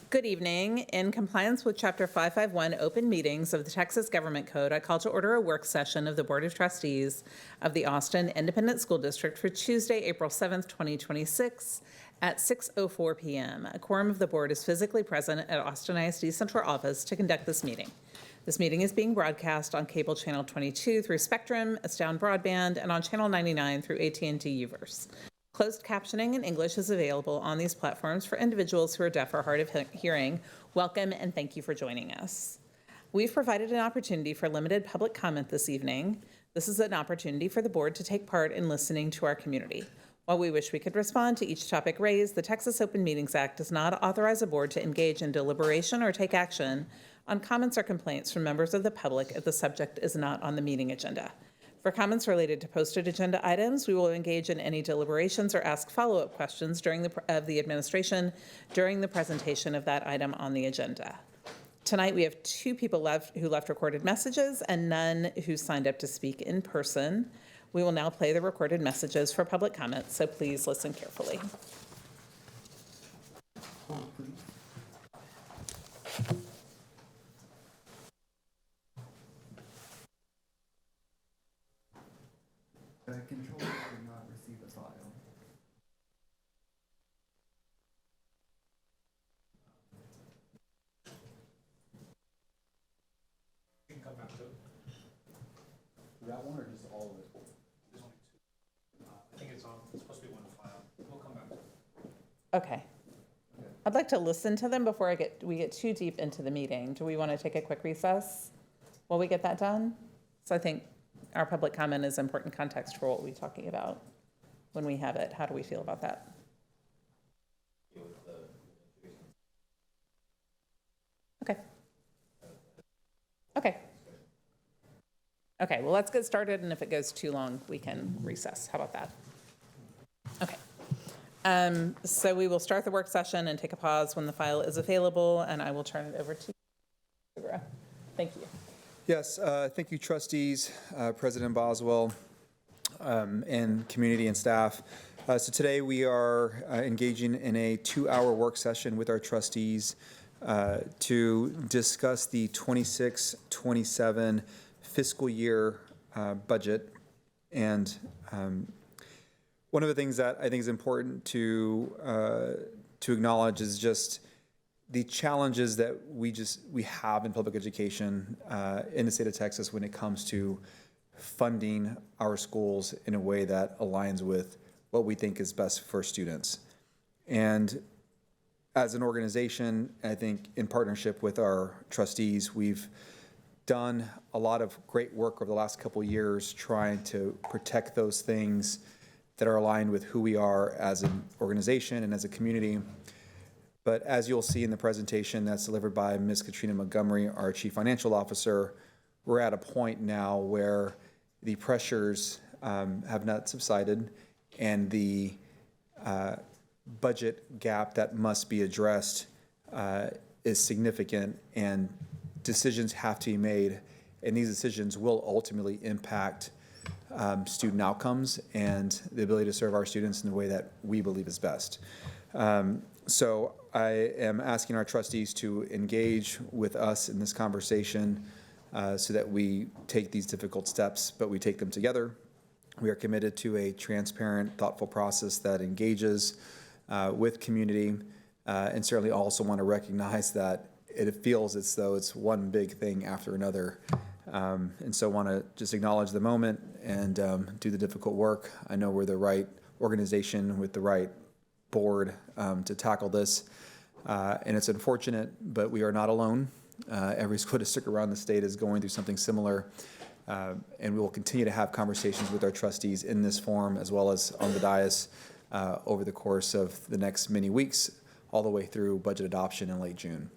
Good evening. In compliance with Chapter 551 Open Meetings of the Texas Government Code, I call to order a work session of the Board of Trustees of the Austin Independent School District for Tuesday, April 7th, 2026 at 6:04 p.m. A quorum of the board is physically present at Austin ISD Central Office to conduct this meeting. This meeting is being broadcast on cable channel 22 through Spectrum, Astound Broadband, and on channel 99 through AT&T Uverse. Closed captioning in English is available on these platforms for individuals who are deaf or hard of hearing. Welcome and thank you for joining us. We've provided an opportunity for limited public comment this evening. This is an opportunity for the board to take part in listening to our community. While we wish we could respond to each topic raised, the Texas Open Meetings Act does not authorize a board to engage in deliberation or take action on comments or complaints from members of the public if the subject is not on the meeting agenda. For comments related to posted agenda items, we will engage in any deliberations or ask follow-up questions of the administration during the presentation of that item on the agenda. Tonight, we have 2 people who left recorded messages and none who signed up to speak in person. We will now play the recorded messages for public comment, so please listen carefully. The controller did not receive a file. You can come back to it. That one or just all of it? There's only 2. I think it's supposed to be one file. We'll come back to it. Okay. I'd like to listen to them before we get too deep into the meeting. Do we want to take a quick recess while we get that done? So I think our public comment is important context for what we're talking about when we have it. How do we feel about that? Okay. Okay. Okay, well, let's get started, and if it goes too long, we can recess. How about that? Okay. So we will start the work session and take a pause when the file is available, and I will turn it over to you. Thank you. Yes, thank you, trustees, President Boswell, and community and staff. So today we are engaging in a 2-hour work session with our trustees to discuss the 26-27 fiscal year budget. And one of the things that I think is important to acknowledge is just the challenges that we have in public education in the state of Texas when it comes to funding our schools in a way that aligns with what we think is best for students. And as an organization, I think in partnership with our trustees, we've done a lot of great work over the last couple of years trying to protect those things that are aligned with who we are as an organization and as a community. But as you'll see in the presentation that's delivered by Ms. Katrina Montgomery, our Chief Financial Officer, we're at a point now where the pressures have not subsided and the budget gap that must be addressed is significant, and decisions have to be made, and these decisions will ultimately impact student outcomes and the ability to serve our students in the way that we believe is best. So I am asking our trustees to engage with us in this conversation so that we take these difficult steps, but we take them together. We are committed to a transparent, thoughtful process that engages with community, and certainly also want to recognize that it feels as though it's one big thing after another. And so want to just acknowledge the moment and do the difficult work. I know we're the right organization with the right board to tackle this, and it's unfortunate, but we are not alone. Every school district around the state is going through something similar, and we will continue to have conversations with our trustees in this forum as well as on the dais over the course of the next many weeks, all the way through budget adoption in late June.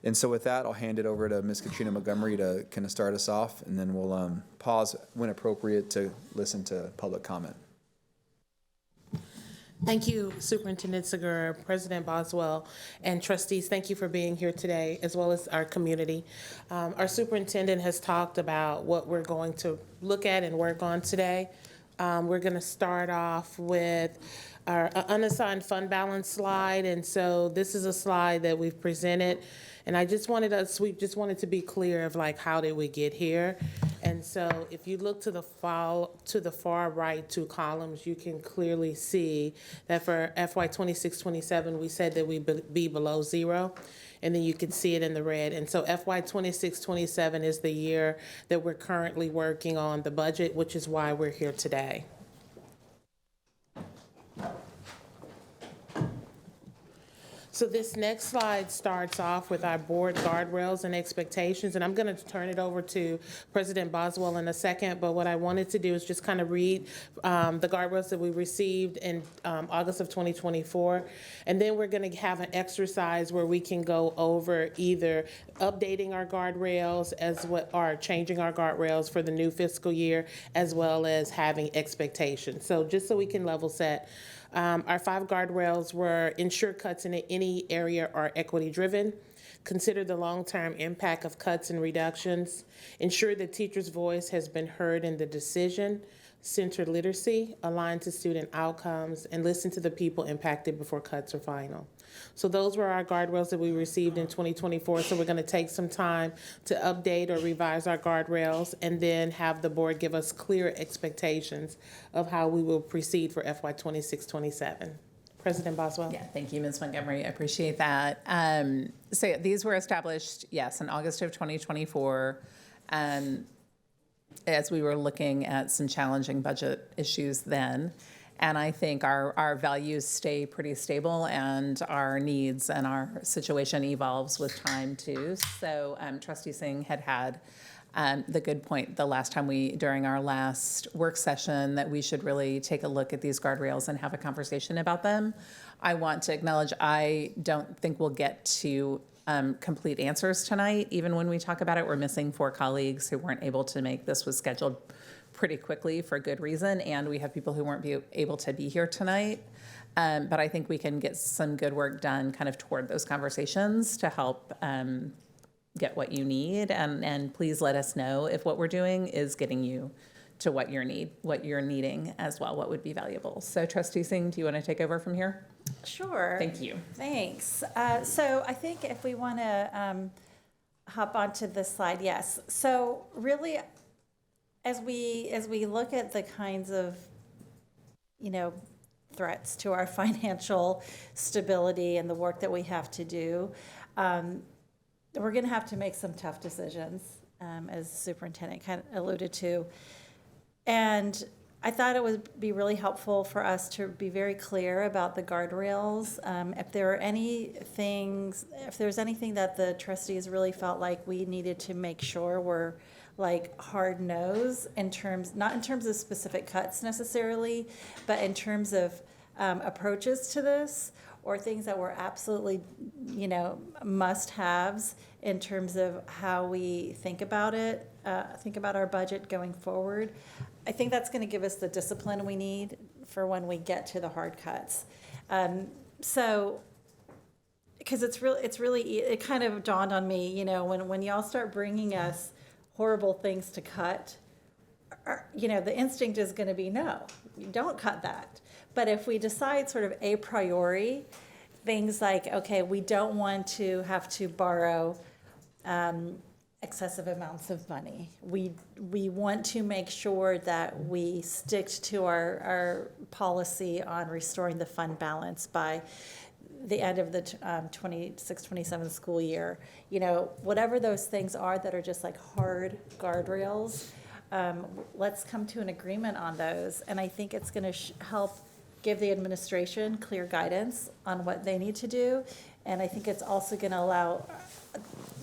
And so with that, I'll hand it over to Ms. Katrina Montgomery to kind of start us off, and then we'll pause when appropriate to listen to public comment. Thank you, Superintendent Segura, President Boswell, and trustees. Thank you for being here today, as well as our community. Our superintendent has talked about what we're going to look at and work on today. We're going to start off with our unassigned fund balance slide. And so this is a slide that we've presented. And we just wanted to be clear of like, how did we get here? And so if you look to the far right two columns, you can clearly see that for FY 26-27, we said that we'd be below zero. And then you can see it in the red. And so FY 26-27 is the year that we're currently working on the budget, which is why we're here today. So this next slide starts off with our board guardrails and expectations, and I'm going to turn it over to President Boswell in a second, but what I wanted to do is just kind of read the guardrails that we received in August of 2024, and then we're going to have an exercise where we can go over either updating our guardrails or changing our guardrails for the new fiscal year, as well as having expectations. So just so we can level set, our 5 guardrails were ensure cuts in any area are equity driven, consider the long-term impact of cuts and reductions, ensure the teacher's voice has been heard in the decision, center literacy, align to student outcomes, and listen to the people impacted before cuts are final. So those were our guardrails that we received in 2024. So we're going to take some time to update or revise our guardrails and then have the board give us clear expectations of how we will proceed for FY 26-27. President Boswell. Yeah, thank you, Ms. Montgomery. I appreciate that. So these were established, yes, in August of 2024, as we were looking at some challenging budget issues then. And I think our values stay pretty stable, and our needs and our situation evolves with time too. So Trustee Singh had the good point the last time during our last work session, that we should really take a look at these guardrails and have a conversation about them. I want to acknowledge I don't think we'll get to complete answers tonight. Even when we talk about it, we're missing 4 colleagues who weren't able to make. This was scheduled pretty quickly for good reason, and we have people who weren't able to be here tonight. But I think we can get some good work done kind of toward those conversations to help get what you need. And please let us know if what we're doing is getting you to what you're needing as well, what would be valuable. So Trustee Singh, do you want to take over from here? Sure. Thank you. Thanks. So I think if we want to hop onto this slide, yes. So really, as we look at the kinds of, threats to our financial stability and the work that we have to do, we're going to have to make some tough decisions, as the superintendent kind of alluded to. And I thought it would be really helpful for us to be very clear about the guardrails. If there's anything that the trustees really felt like we needed to make sure were like hard nose not in terms of specific cuts necessarily, but in terms of approaches to this, or things that were absolutely, must-haves in terms of how we think about it, think about our budget going forward. I think that's going to give us the discipline we need for when we get to the hard cuts. So, because it kind of dawned on me, when y'all start bringing us horrible things to cut, the instinct is going to be, no, you don't cut that. But if we decide sort of a priori, things like, okay, we don't want to have to borrow excessive amounts of money. We want to make sure that we stick to our policy on restoring the fund balance by the end of the 26-27 school year. Whatever those things are that are just like hard guardrails, let's come to an agreement on those. And I think it's going to help give the administration clear guidance on what they need to do. And I think it's also going to allow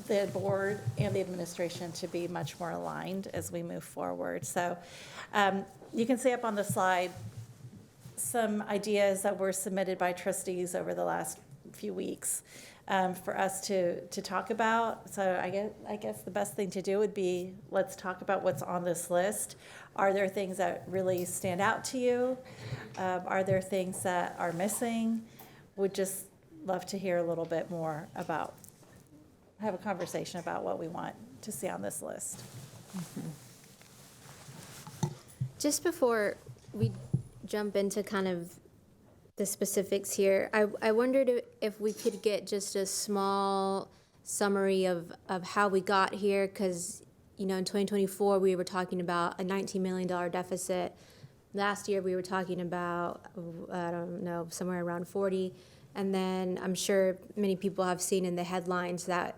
the board and the administration to be much more aligned as we move forward. So you can see up on the slide some ideas that were submitted by trustees over the last few weeks for us to talk about. So I guess the best thing to do would be, let's talk about what's on this list. Are there things that really stand out to you? Are there things that are missing? Would just love to hear a little bit more about, have a conversation about what we want to see on this list. Just before we jump into kind of the specifics here, I wondered if we could get just a small summary of how we got here, because, in 2024, we were talking about a $19 million deficit. Last year, we were talking about, I don't know, somewhere around 40. And then I'm sure many people have seen in the headlines that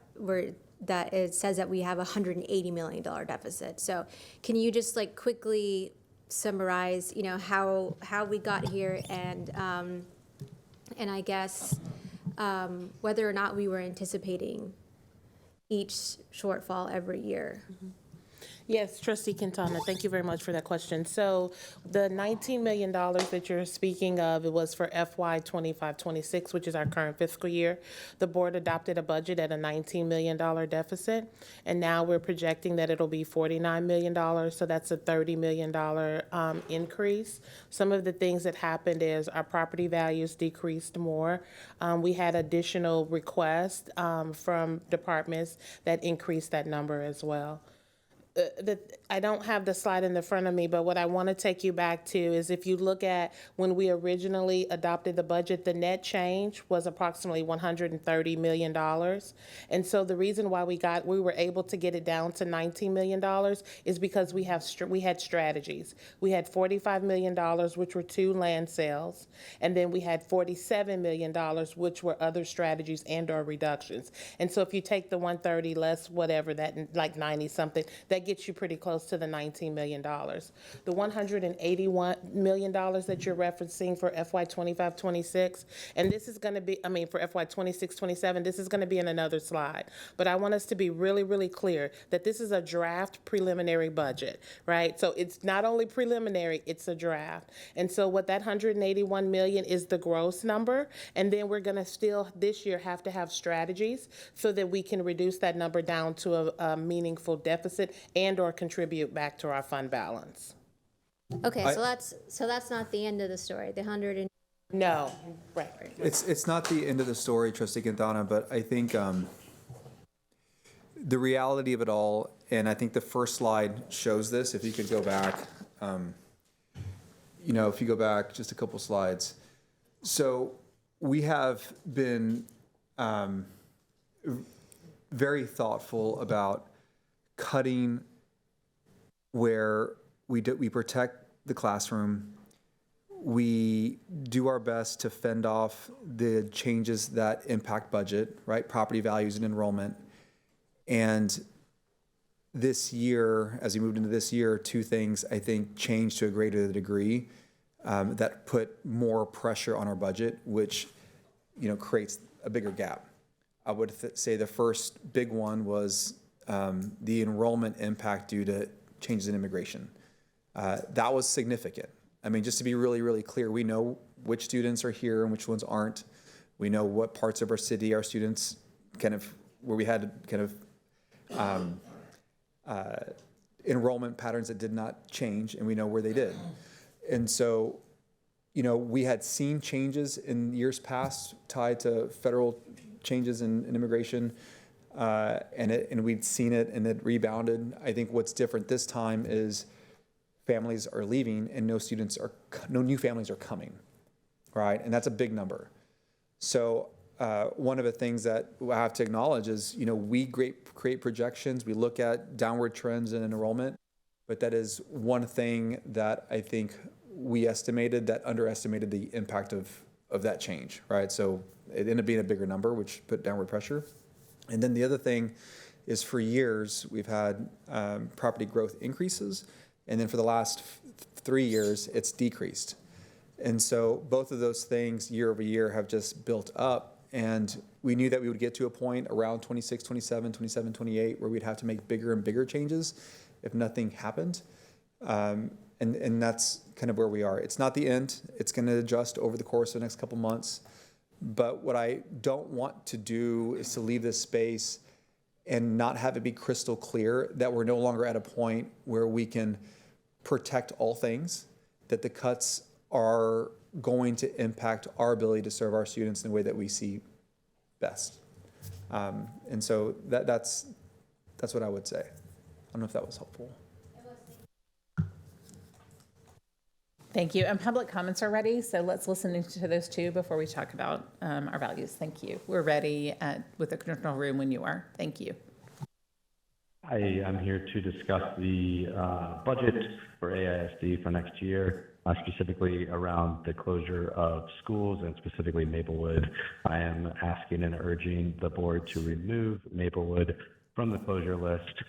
it says that we have a $180 million deficit. So can you just quickly summarize, how we got here, and I guess whether or not we were anticipating each shortfall every year? Yes, Trustee Quintana, thank you very much for that question. So the $19 million that you're speaking of, it was for FY 25-26, which is our current fiscal year. The board adopted a budget at a $19 million deficit, and now we're projecting that it'll be $49 million, so that's a $30 million increase. Some of the things that happened is our property values decreased more. We had additional requests from departments that increased that number as well. I don't have the slide in the front of me, but what I want to take you back to is if you look at when we originally adopted the budget, the net change was approximately $130 million. And so the reason why we were able to get it down to $19 million is because we had strategies. We had $45 million, which were 2 land sales, and then we had $47 million, which were other strategies and or reductions. And so if you take the 130 less whatever, that like 90 something, that gets you pretty close to the $19 million. The $181 million that you're referencing for FY 25-26, and this is going to be, for FY 26-27, this is going to be in another slide. But I want us to be really, really clear that this is a draft preliminary budget, right? So it's not only preliminary, it's a draft. And so what that $181 million is the gross number, and then we're going to still this year have to have strategies so that we can reduce that number down to a meaningful deficit and or contribute back to our fund balance. Okay, so that's not the end of the story. The 100 No, right. It's not the end of the story, Trustee Quintana, but I think the reality of it all, and I think the first slide shows this, if you could go back, if you go back just a couple slides. So we have been very thoughtful about cutting where we protect the classroom. We do our best to fend off the changes that impact budget, right? Property values and enrollment. And this year, as we moved into this year, 2 things I think changed to a greater degree that put more pressure on our budget, which creates a bigger gap. I would say the first big one was the enrollment impact due to changes in immigration. That was significant. Just to be really, really clear, we know which students are here and which ones aren't. We know what parts of our city our students where we had enrollment patterns that did not change, and we know where they did. And so, we had seen changes in years past tied to federal changes in immigration, and we'd seen it and it rebounded. I think what's different this time is families are leaving and no new families are coming, right? And that's a big number. So one of the things that I have to acknowledge is, we create projections, we look at downward trends in enrollment, but that is one thing that I think we estimated that underestimated the impact of that change, right? So it ended up being a bigger number, which put downward pressure. And then the other thing is, for years, we've had property growth increases, and then for the last 3 years, it's decreased. And so both of those things year over year have just built up, and we knew that we would get to a point around 26, 27, 27, 28 where we'd have to make bigger and bigger changes if nothing happened. And that's kind of where we are. It's not the end. It's going to adjust over the course of the next couple months. But what I don't want to do is to leave this space and not have it be crystal clear that we're no longer at a point where we can protect all things, that the cuts are going to impact our ability to serve our students in the way that we see best. And so that's what I would say. I don't know if that was helpful. Thank you. And public comments are ready, so let's listen to those two before we talk about our values. Thank you. We're ready with the control room when you are. Thank you. Hi, I'm here to discuss the budget for AISD for next year, specifically around the closure of schools and specifically Maplewood. I am asking and urging the board to remove Maplewood from the closure list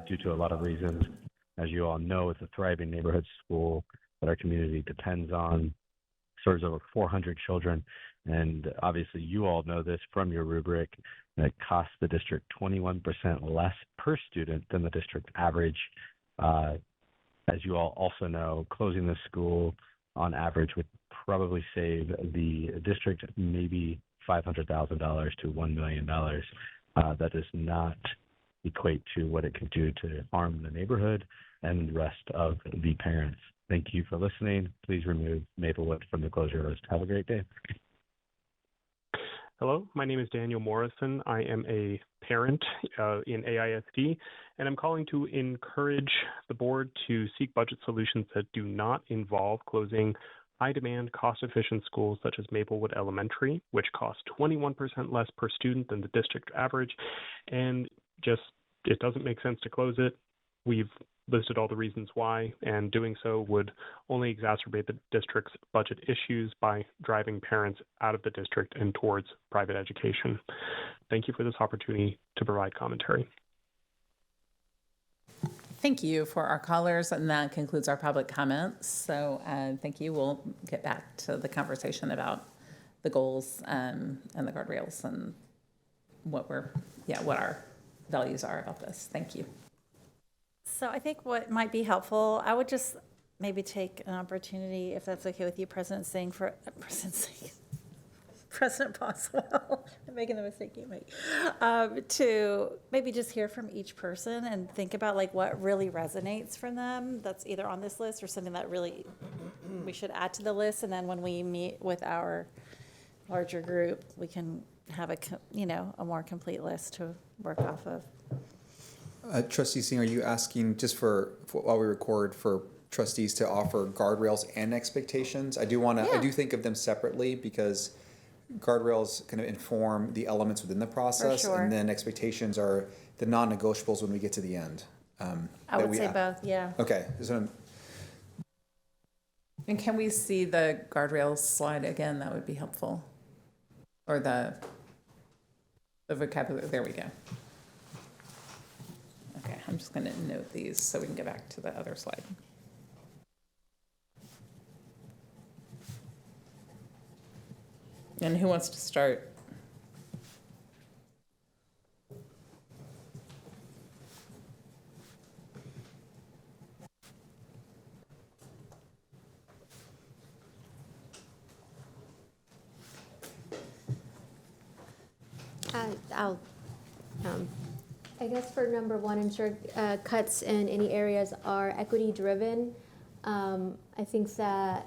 due to a lot of reasons. As you all know, it's a thriving neighborhood school that our community depends on, serves over 400 children. And obviously you all know this from your rubric, that it costs the district 21% less per student than the district average. As you all also know, closing the school on average would probably save the district maybe $500,000 to $1 million. That does not equate to what it could do to harm the neighborhood and the rest of the parents. Thank you for listening. Please remove Maplewood from the closure list. Have a great day. Hello, my name is Daniel Morrison. I am a parent in AISD, and I'm calling to encourage the board to seek budget solutions that do not involve closing high-demand, cost-efficient schools such as Maplewood Elementary, which costs 21% less per student than the district average, and just it doesn't make sense to close it. We've listed all the reasons why, and doing so would only exacerbate the district's budget issues by driving parents out of the district and towards private education. Thank you for this opportunity to provide commentary. Thank you for our callers, and that concludes our public comments. So thank you. We'll get back to the conversation about the goals and the guardrails and what our values are about this. Thank you. So I think what might be helpful, I would just maybe take an opportunity, if that's okay with you, President Boswell, I'm making the mistake you make, to maybe just hear from each person and think about like what really resonates for them that's either on this list or something that really we should add to the list. And then when we meet with our larger group, we can have a more complete list to work off of. Trustee Singh, are you asking just for while we record for trustees to offer guardrails and expectations? I do think of them separately because guardrails kind of inform the elements within the process, sure. and then expectations are the non-negotiables when we get to the end. I would say both, yeah. Okay. And can we see the guardrails slide again? That would be helpful. Or the vocabulary. There we go. Okay, I'm just going to note these so we can get back to the other slide. And who wants to start? I guess for number one, ensure cuts in any areas are equity driven. I think that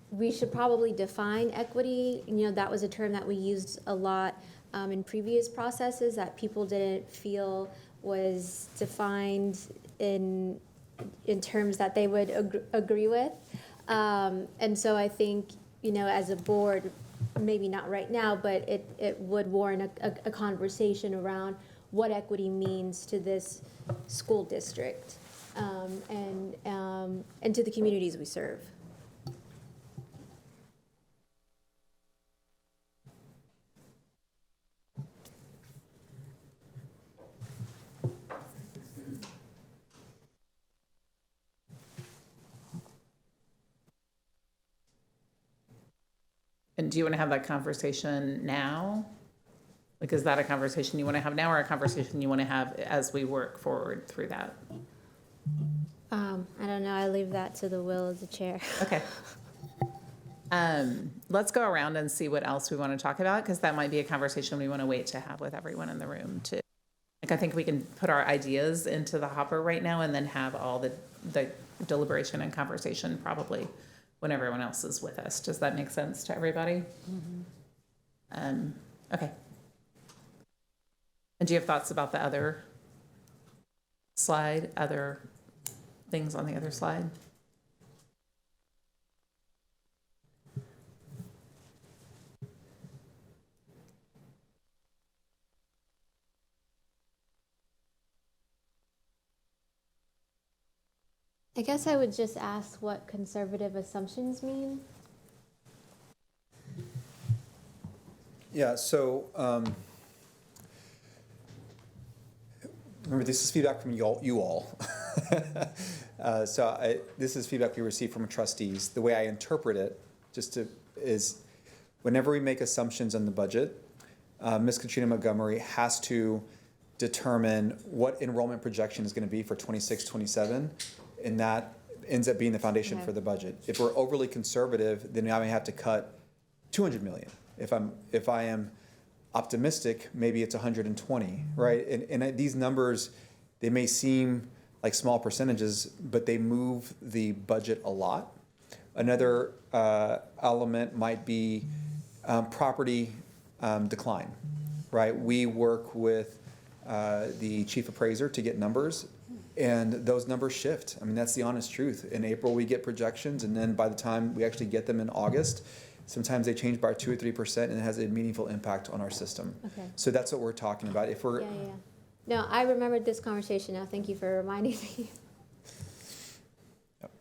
we should probably define equity. That was a term that we used a lot in previous processes that people didn't feel was defined in terms that they would agree with. And so I think, as a board, maybe not right now, but it would warrant a conversation around what equity means to this school district and to the communities we serve. And do you want to have that conversation now? Like, is that a conversation you want to have now or a conversation you want to have as we work forward through that? I don't know. I leave that to the will of the chair. Okay. Let's go around and see what else we want to talk about, because that might be a conversation we want to wait to have with everyone in the room too. Like, I think we can put our ideas into the hopper right now and then have all the deliberation and conversation probably when everyone else is with us. Does that make sense to everybody? Mm-hmm. Okay. And do you have thoughts about the other slide, other things on the other slide. I guess I would just ask what conservative assumptions mean. Yeah, so, remember, this is feedback from you all. This is feedback we received from trustees. The way I interpret it, is whenever we make assumptions on the budget, Ms. Katrina Montgomery has to determine what enrollment projection is gonna be for 26, 27, and that ends up being the foundation Okay. for the budget. If we're overly conservative, then I may have to cut 200 million. If I am optimistic, maybe it's 120, right? And these numbers, they may seem like small percentages, but they move the budget a lot. Another element might be property decline, right? We work with the chief appraiser to get numbers, and those numbers shift. I mean, that's the honest truth. In April, we get projections, and then by the time we actually get them in August, sometimes they change by 2 or 3%, and it has a meaningful impact on our system. Okay. So that's what we're talking about. If we're, Yeah. No, I remembered this conversation now. Thank you for reminding me. Yep.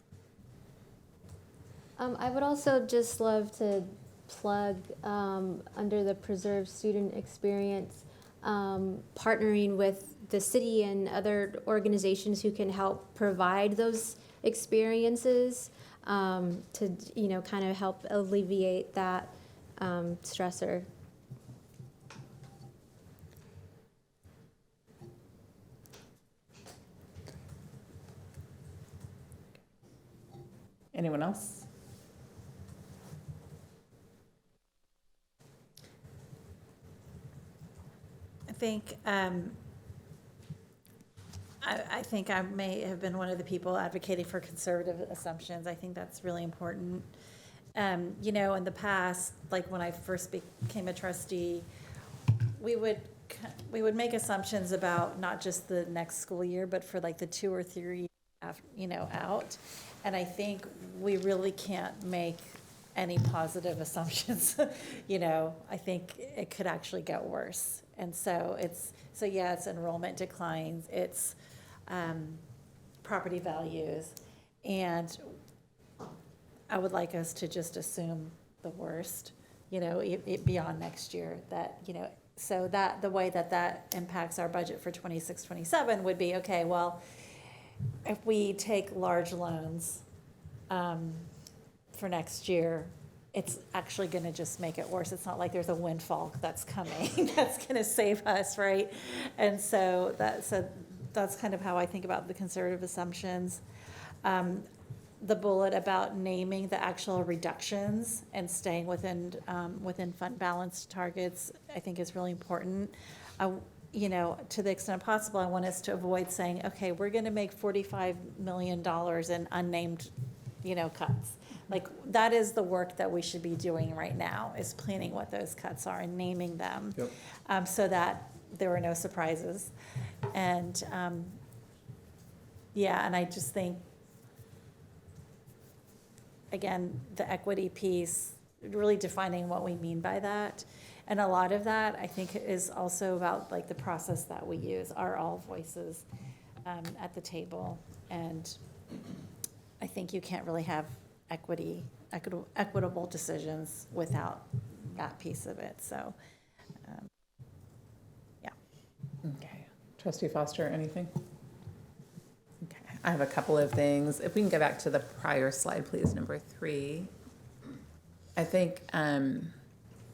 I would also just love to plug under the Preserve Student Experience, partnering with the city and other organizations who can help provide those experiences to, kind of help alleviate that stressor. Anyone else? I think I may have been one of the people advocating for conservative assumptions. I think that's really important. In the past, like when I first became a trustee, we would make assumptions about not just the next school year, but for like the 2 or 3 out. And I think we really can't make any positive assumptions. I think it could actually get worse. And so it's enrollment declines, it's property values, and I would like us to just assume the worst, it beyond next year, that, so that the way that impacts our budget for 26, 27 would be, okay, well, if we take large loans for next year, it's actually going to just make it worse. It's not like there's a windfall that's coming that's going to save us, right? And so that's kind of how I think about the conservative assumptions. The bullet about naming the actual reductions and staying within fund balance targets, I think is really important. To the extent possible, I want us to avoid saying, okay, we're going to make $45 million in unnamed, cuts. Like, that is the work that we should be doing right now, is planning what those cuts are and naming them. Yep. So that there are no surprises. And, and I just think, again, the equity piece, really defining what we mean by that. And a lot of that, I think, is also about like the process that we use, are all voices at the table. And I think you can't really have equitable decisions without that piece of it. So, Okay. Trustee Foster, anything? Okay. I have a couple of things. If we can go back to the prior slide, please, number 3. I think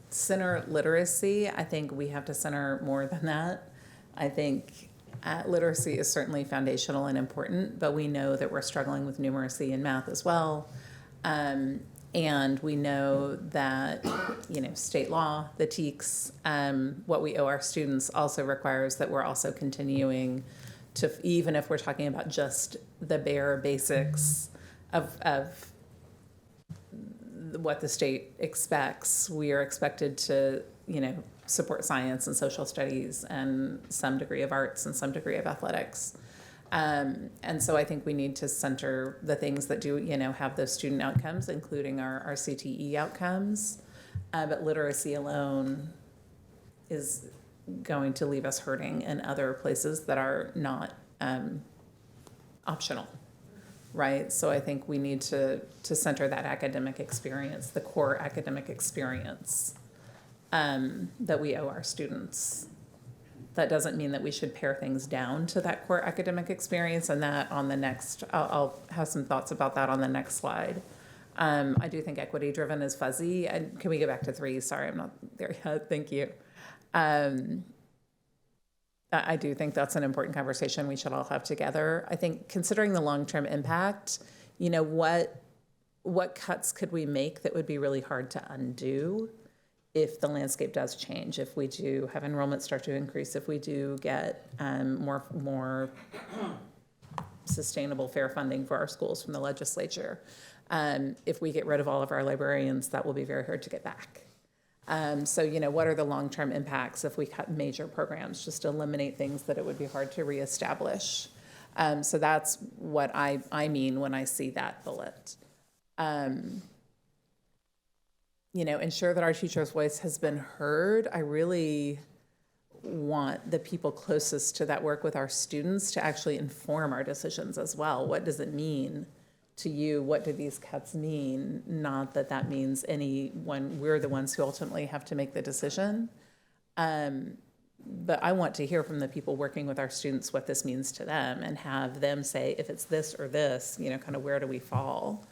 center literacy, I think we have to center more than that. I think literacy is certainly foundational and important, but we know that we're struggling with numeracy and math as well. And we know that, state law, the TEKS, what we owe our students also requires that we're also continuing to, even if we're talking about just the bare basics of what the state expects, we are expected to, support science and social studies and some degree of arts and some degree of athletics. And so I think we need to center the things that do, have those student outcomes, including our CTE outcomes. But literacy alone is going to leave us hurting in other places that are not optional, right? So I think we need to center that academic experience, the core academic experience that we owe our students. That doesn't mean that we should pare things down to that core academic experience, and that on the next, I'll have some thoughts about that on the next slide. I do think equity-driven is fuzzy. And can we go back to 3? Sorry, I'm not there yet. Thank you. I do think that's an important conversation we should all have together. I think considering the long-term impact, what cuts could we make that would be really hard to undo if the landscape does change, if we do have enrollment start to increase, if we do get more sustainable, fair funding for our schools from the legislature. If we get rid of all of our librarians, that will be very hard to get back. So, what are the long-term impacts if we cut major programs, just to eliminate things that it would be hard to reestablish? So that's what I mean when I see that bullet. Ensure that our teacher's voice has been heard. I really want the people closest to that work with our students to actually inform our decisions as well. What does it mean to you? What do these cuts mean? Not that that means we're the ones who ultimately have to make the decision. But I want to hear from the people working with our students what this means to them and have them say, if it's this or this, kind of where do we fall?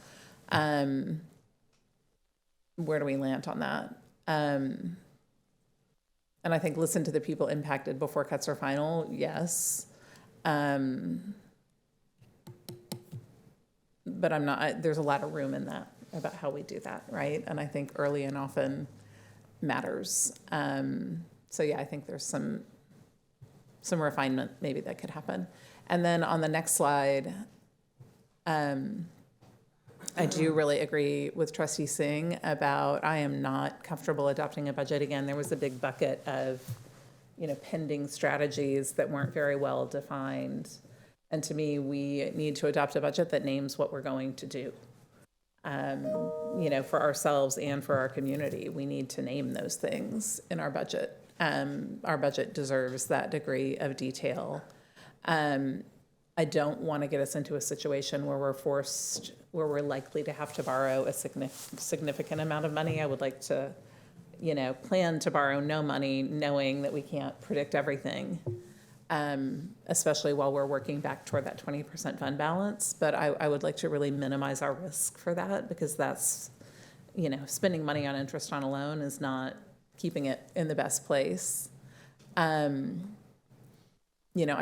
Where do we land on that? And I think listen to the people impacted before cuts are final, yes. But there's a lot of room in that about how we do that, right? And I think early and often matters. So yeah, I think there's some refinement maybe that could happen. And then on the next slide, I do really agree with Trustee Singh about I am not comfortable adopting a budget again. There was a big bucket of, pending strategies that weren't very well defined. And to me, we need to adopt a budget that names what we're going to do, for ourselves and for our community. We need to name those things in our budget. Our budget deserves that degree of detail. I don't want to get us into a situation where we're likely to have to borrow a significant amount of money. I would like to, plan to borrow no money, knowing that we can't predict everything, especially while we're working back toward that 20% fund balance. But I would like to really minimize our risk for that, because that's, spending money on interest on a loan is not keeping it in the best place. I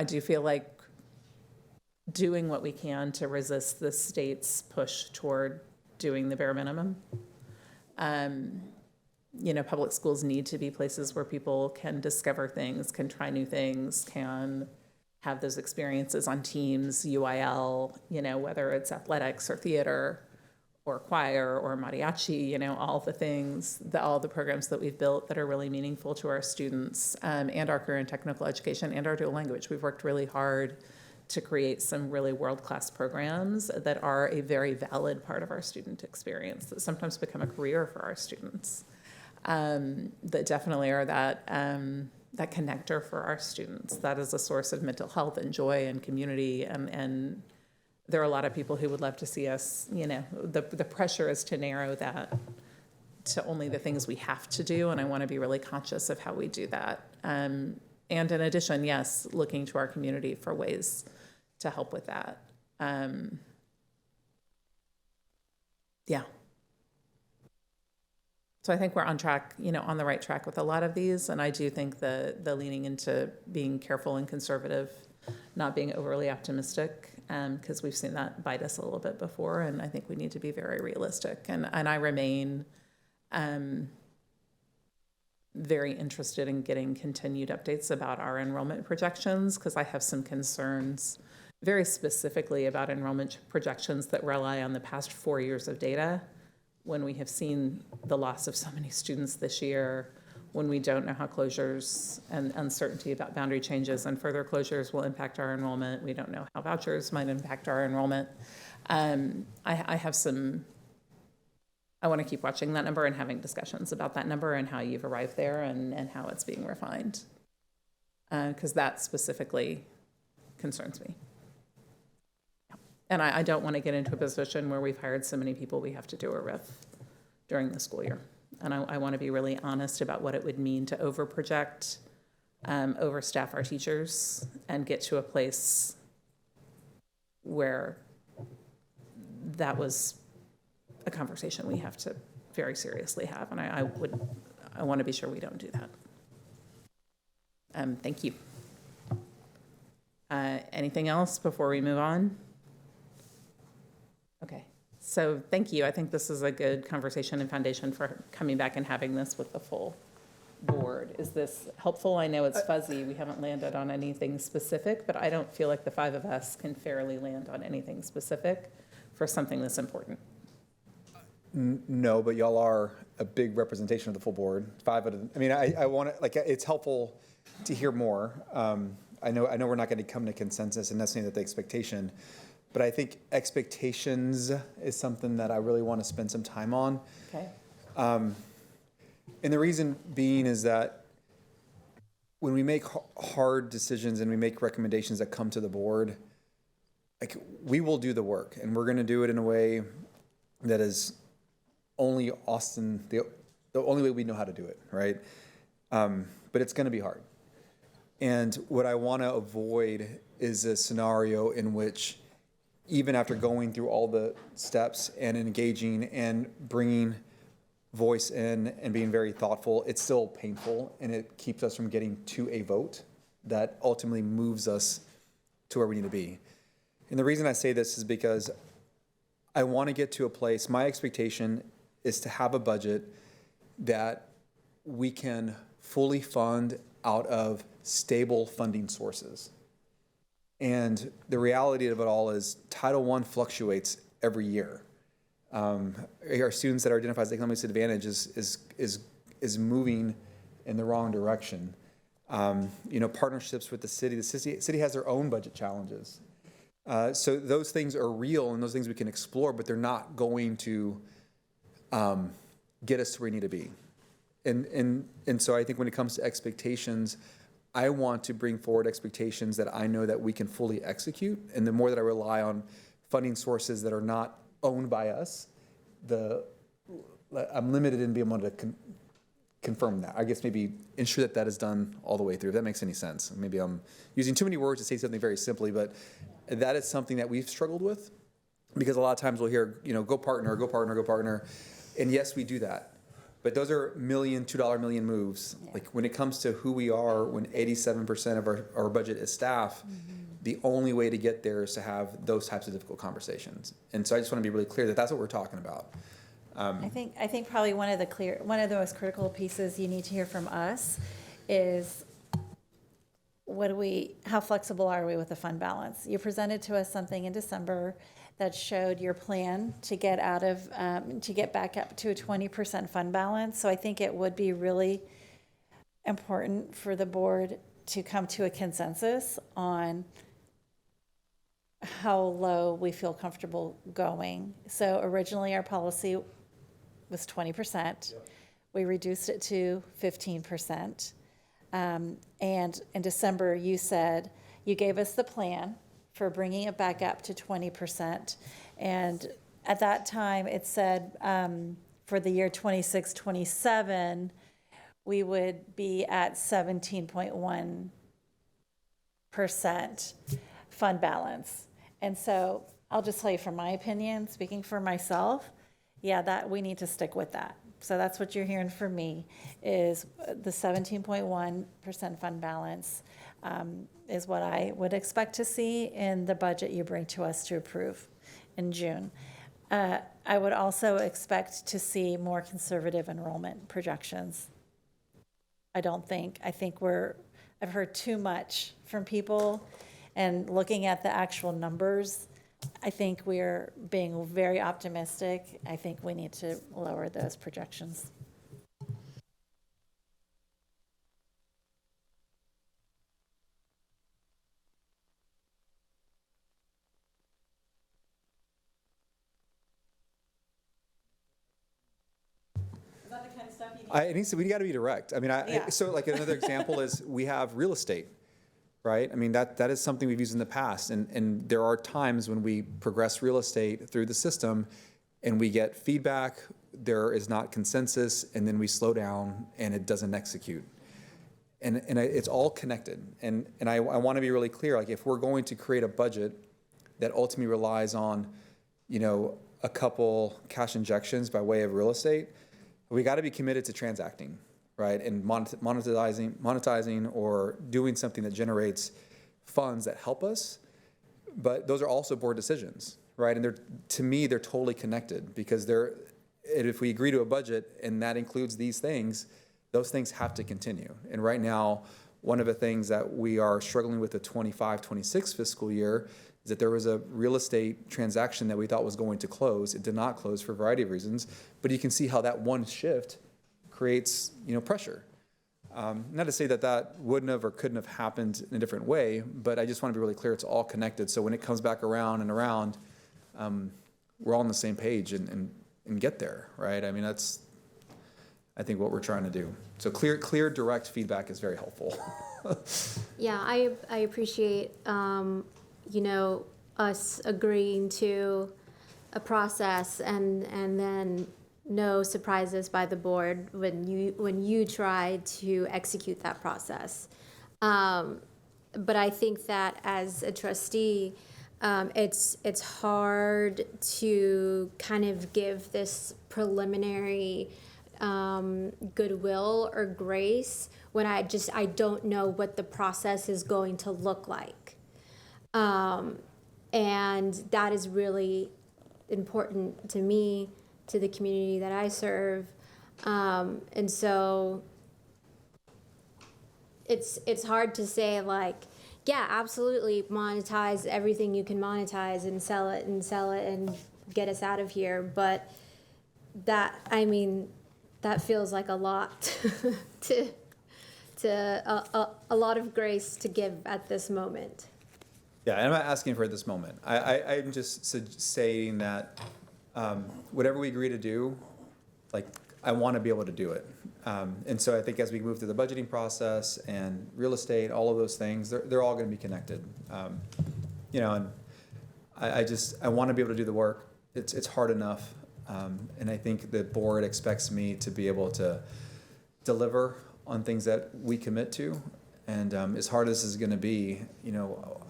do feel like doing what we can to resist the state's push toward doing the bare minimum. Public schools need to be places where people can discover things, can try new things, can have those experiences on teams, UIL, whether it's athletics or theater or choir or mariachi, all the things, all the programs that we've built that are really meaningful to our students, and our career and technical education and our dual language. We've worked really hard to create some really world-class programs that are a very valid part of our student experience, that sometimes become a career for our students, that definitely are that connector for our students. That is a source of mental health and joy and community, and there are a lot of people who would love to see us, the pressure is to narrow that to only the things we have to do, and I want to be really conscious of how we do that. And in addition, yes, looking to our community for ways to help with that. Yeah. So I think we're on track, on the right track with a lot of these, and I do think the leaning into being careful and conservative, not being overly optimistic, because we've seen that bite us a little bit before, and I think we need to be very realistic. And I remain very interested in getting continued updates about our enrollment projections, because I have some concerns very specifically about enrollment projections that rely on the past 4 years of data, when we have seen the loss of so many students this year, when we don't know how closures and uncertainty about boundary changes and further closures will impact our enrollment. We don't know how vouchers might impact our enrollment. I have some, I want to keep watching that number and having discussions about that number and how you've arrived there and how it's being refined. Because that specifically concerns me. And I don't want to get into a position where we've hired so many people we have to do a RIF during the school year. And I want to be really honest about what it would mean to overproject, overstaff our teachers, and get to a place where that was a conversation we have to very seriously have. And I want to be sure we don't do that. Thank you. Anything else before we move on? Okay, so thank you. I think this is a good conversation and foundation for coming back and having this with the full board. Is this helpful? I know it's fuzzy. We haven't landed on anything specific, but I don't feel like the five of us can fairly land on anything specific for something that's important. No, but y'all are a big representation of the full board. I want to, like, it's helpful to hear more. I know we're not going to come to consensus, and that's not the expectation. But I think expectations is something that I really want to spend some time on. Okay. And the reason being is that when we make hard decisions and we make recommendations that come to the board, like, we will do the work, and we're going to do it in a way that is only Austin, the only way we know how to do it, right? But it's going to be hard. And what I want to avoid is a scenario in which, even after going through all the steps and engaging and bringing voice in and being very thoughtful, it's still painful, and it keeps us from getting to a vote that ultimately moves us to where we need to be. And the reason I say this is because I want to get to a place, my expectation is to have a budget that we can fully fund out of stable funding sources. And the reality of it all is Title I fluctuates every year. Our students that are identified as economically disadvantaged is moving in the wrong direction. Partnerships with the city has their own budget challenges. So those things are real, and those things we can explore, but they're not going to get us to where we need to be. And so I think when it comes to expectations, I want to bring forward expectations that I know that we can fully execute. And the more that I rely on funding sources that are not owned by us, I'm limited in being able to confirm that. I guess maybe ensure that that is done all the way through, if that makes any sense. Maybe I'm using too many words to say something very simply, but that is something that we've struggled with, because a lot of times we'll hear, go partner, go partner, go partner. And yes, we do that. But those are $1 million, $2 million moves. Yeah. Like, when it comes to who we are, when 87% of our budget is staff, the only way to get there is to have those types of difficult conversations. And so I just want to be really clear that that's what we're talking about. I think probably one of the most critical pieces you need to hear from us is how flexible are we with the fund balance? You presented to us something in December that showed your plan to get back up to a 20% fund balance. So I think it would be really important for the board to come to a consensus on how low we feel comfortable going. So originally our policy was 20%. Yep. We reduced it to 15%. And in December, you said you gave us the plan for bringing it back up to 20%. And at that time, it said for the year 26-27, we would be at 17.1% fund balance. And so I'll just tell you from my opinion, speaking for myself, that we need to stick with that. So that's what you're hearing from me, is the 17.1% fund balance is what I would expect to see in the budget you bring to us to approve in June. I would also expect to see more conservative enrollment projections. I think I've heard too much from people, and looking at the actual numbers, I think we're being very optimistic. I think we need to lower those projections. We got to be direct. I mean, Yeah. so like another example is we have real estate, right? I mean, that is something we've used in the past. And there are times when we progress real estate through the system and we get feedback, there is not consensus, and then we slow down and it doesn't execute. And it's all connected. And I want to be really clear, like if we're going to create a budget that ultimately relies on, a couple cash injections by way of real estate, we got to be committed to transacting, right? And monetizing or doing something that generates funds that help us. But those are also board decisions, right? And to me, they're totally connected because if we agree to a budget and that includes these things, those things have to continue. And right now, one of the things that we are struggling with the 25-26 fiscal year is that there was a real estate transaction that we thought was going to close. It did not close for a variety of reasons, but you can see how that one shift creates, pressure. Not to say that wouldn't have or couldn't have happened in a different way, but I just want to be really clear it's all connected. So when it comes back around and around, we're all on the same page and get there, right? I mean, that's, I think, what we're trying to do. So clear, direct feedback is very helpful. Yeah, I appreciate, us agreeing to a process and then no surprises by the board when you try to execute that process. But I think that as a trustee, it's hard to kind of give this preliminary goodwill or grace when I don't know what the process is going to look like. And that is really important to me, to the community that I serve. And so it's hard to say like, yeah, absolutely monetize everything you can monetize and sell it and get us out of here. But that feels like a lot a lot of grace to give at this moment. Yeah, and I'm not asking for it this moment. I'm just saying that whatever we agree to do, like, I want to be able to do it. And so I think as we move through the budgeting process and real estate, all of those things, they're all going to be connected. And I want to be able to do the work. It's hard enough. And I think the board expects me to be able to deliver on things that we commit to. And as hard as this is going to be,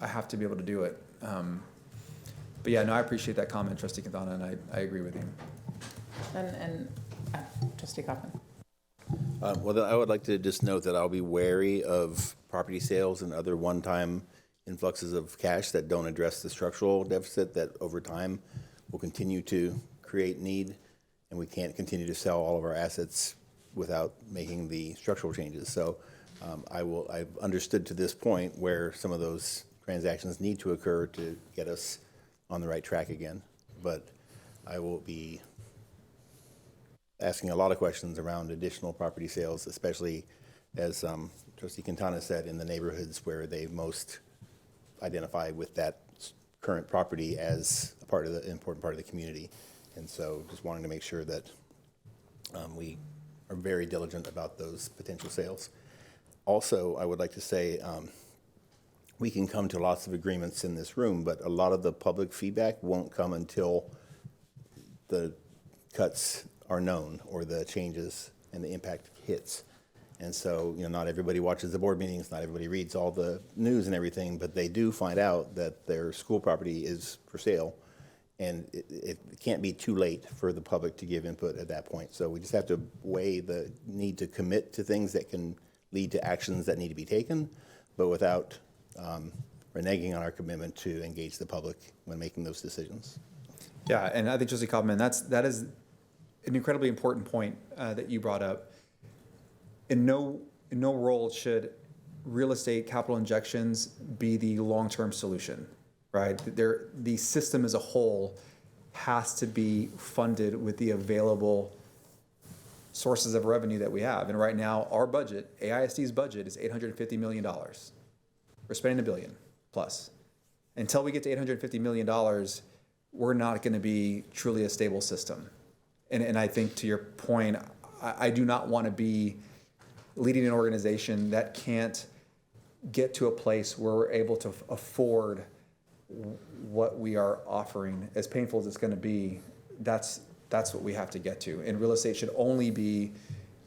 I have to be able to do it. But yeah, no, I appreciate that comment, Trustee Quintana, and I agree with you. And Trustee Kaufman. Well, then I would like to just note that I'll be wary of property sales and other one-time influxes of cash that don't address the structural deficit that over time will continue to create need, and we can't continue to sell all of our assets without making the structural changes. So I've understood to this point where some of those transactions need to occur to get us on the right track again. But I will be asking a lot of questions around additional property sales, especially as Trustee Quintana said, in the neighborhoods where they most identify with that current property as a part of the important part of the community. And so just wanting to make sure that we are very diligent about those potential sales. Also, I would like to say we can come to lots of agreements in this room, but a lot of the public feedback won't come until the cuts are known or the changes and the impact hits. And so, not everybody watches the board meetings, not everybody reads all the news and everything, but they do find out that their school property is for sale. And it can't be too late for the public to give input at that point. So we just have to weigh the need to commit to things that can lead to actions that need to be taken, but without reneging on our commitment to engage the public when making those decisions. Yeah, and I think Trustee Kaufman, that is an incredibly important point that you brought up. In no role should real estate capital injections be the long-term solution, right? The system as a whole has to be funded with the available sources of revenue that we have. And right now, our budget, AISD's budget, is $850 million. We're spending $1 billion plus. Until we get to $850 million, we're not going to be truly a stable system. And I think to your point, I do not want to be leading an organization that can't get to a place where we're able to afford what we are offering. As painful as it's going to be, that's what we have to get to. And real estate should only be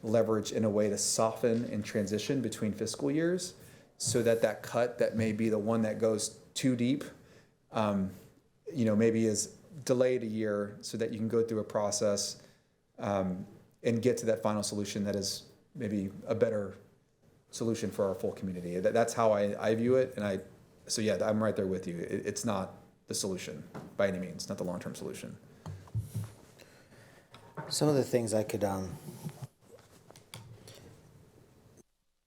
leveraged in a way to soften and transition between fiscal years, so that that cut that may be the one that goes too deep, maybe is delayed a year, so that you can go through a process and get to that final solution that is maybe a better solution for our full community. That's how I view it. And so yeah, I'm right there with you. It's not the solution by any means, not the long-term solution. Some of the things I could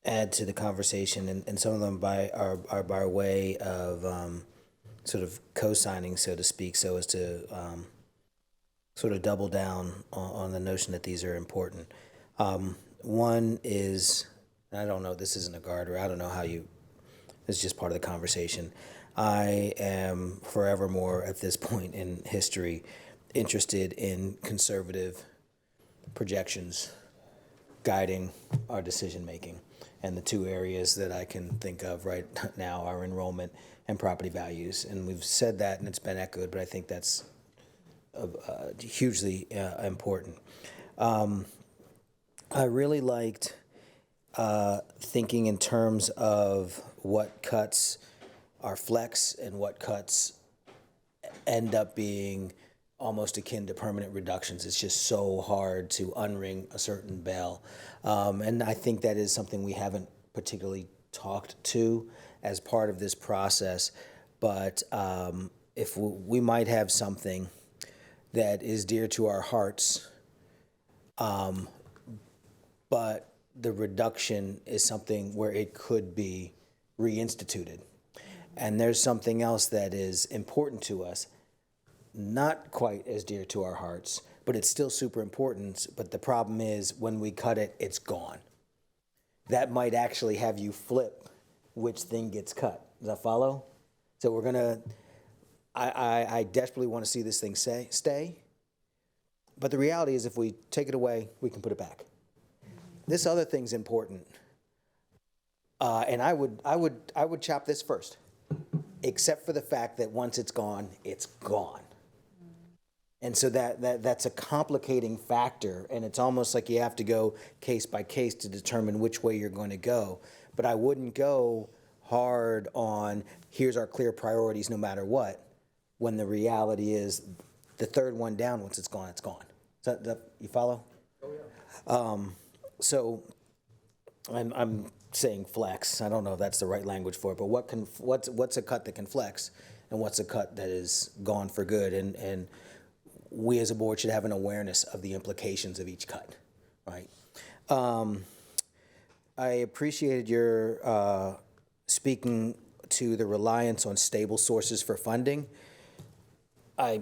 add to the conversation, and some of them are by way of sort of co-signing, so to speak, so as to sort of double down on the notion that these are important. One is, I don't know, this isn't a guard, or I don't know how it's just part of the conversation. I am forevermore at this point in history interested in conservative projections guiding our decision making. And the two areas that I can think of right now are enrollment and property values. And we've said that, and it's been echoed, but I think that's hugely important. I really liked thinking in terms of what cuts are flex and what cuts end up being almost akin to permanent reductions. It's just so hard to unring a certain bell. And I think that is something we haven't particularly talked to as part of this process. But if we might have something that is dear to our hearts, but the reduction is something where it could be reinstituted. And there's something else that is important to us, not quite as dear to our hearts, but it's still super important. But the problem is when we cut it, it's gone. That might actually have you flip which thing gets cut. Does that follow? So we're gonna, I desperately want to see this thing stay. But the reality is if we take it away, we can put it back. This other thing's important. And I would chop this first, except for the fact that once it's gone, it's gone. And so that's a complicating factor, and it's almost like you have to go case by case to determine which way you're going to go. But I wouldn't go hard on here's our clear priorities no matter what, when the reality is the third one down, once it's gone, it's gone. That you follow? Oh yeah. So I'm saying flex. I don't know if that's the right language for it, but what's a cut that can flex, and what's a cut that is gone for good? And we as a board should have an awareness of the implications of each cut, right? I appreciated your speaking to the reliance on stable sources for funding. I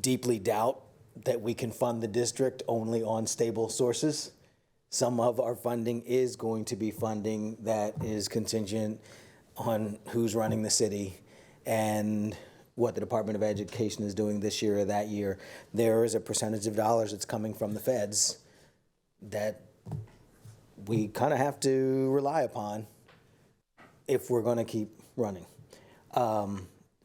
deeply doubt that we can fund the district only on stable sources. Some of our funding is going to be funding that is contingent on who's running the city and what the Department of Education is doing this year or that year. There is a percentage of dollars that's coming from the feds that we kind of have to rely upon if we're going to keep running.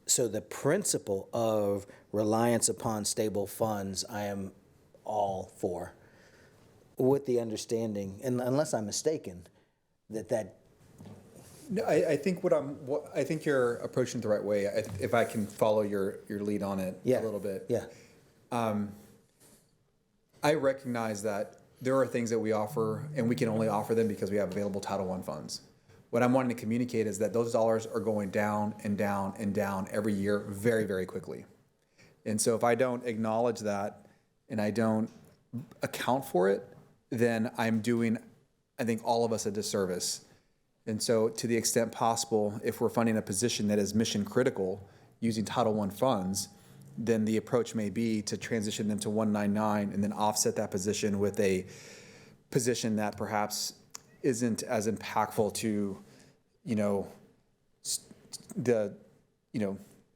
So the principle of reliance upon stable funds, I am all for, with the understanding, and unless I'm mistaken, that No, I think I think you're approaching it the right way. If I can follow your lead on it a little bit. Yeah. I recognize that there are things that we offer, and we can only offer them because we have available Title I funds. What I'm wanting to communicate is that those dollars are going down and down and down every year very, very quickly. And so if I don't acknowledge that and I don't account for it, then I'm doing, I think, all of us a disservice. And so to the extent possible, if we're funding a position that is mission critical using Title I funds, then the approach may be to transition them to 199 and then offset that position with a position that perhaps isn't as impactful to, the,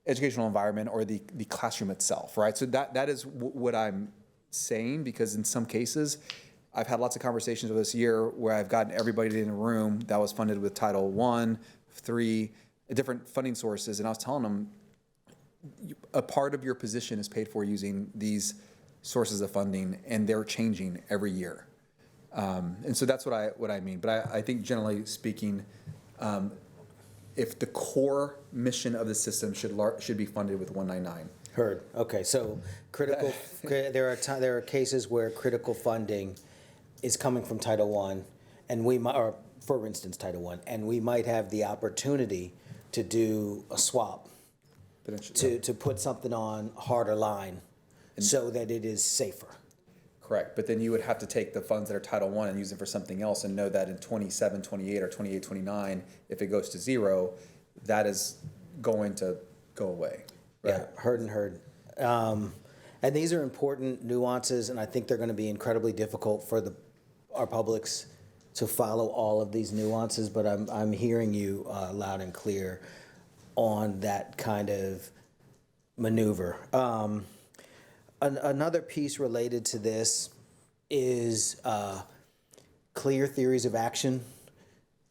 educational environment or the classroom itself, right? So that is what I'm saying, because in some cases, I've had lots of conversations this year where I've gotten everybody in the room that was funded with Title I, 3, different funding sources, and I was telling them, a part of your position is paid for using these sources of funding, and they're changing every year. And so that's what I mean. But I think generally speaking, if the core mission of the system should be funded with 199. Heard. Okay, so critical, there are cases where critical funding is coming from Title I, and we might, or for instance, Title I, and we might have the opportunity to do a swap, to put something on harder line so that it is safer. Correct, but then you would have to take the funds that are Title I and use them for something else, and know that in 27, 28, or 28, 29, if it goes to zero, that is going to go away. Right? Yeah, heard. And these are important nuances, and I think they're going to be incredibly difficult for our publics to follow all of these nuances, but I'm hearing you loud and clear on that kind of maneuver. Another piece related to this is clear theories of action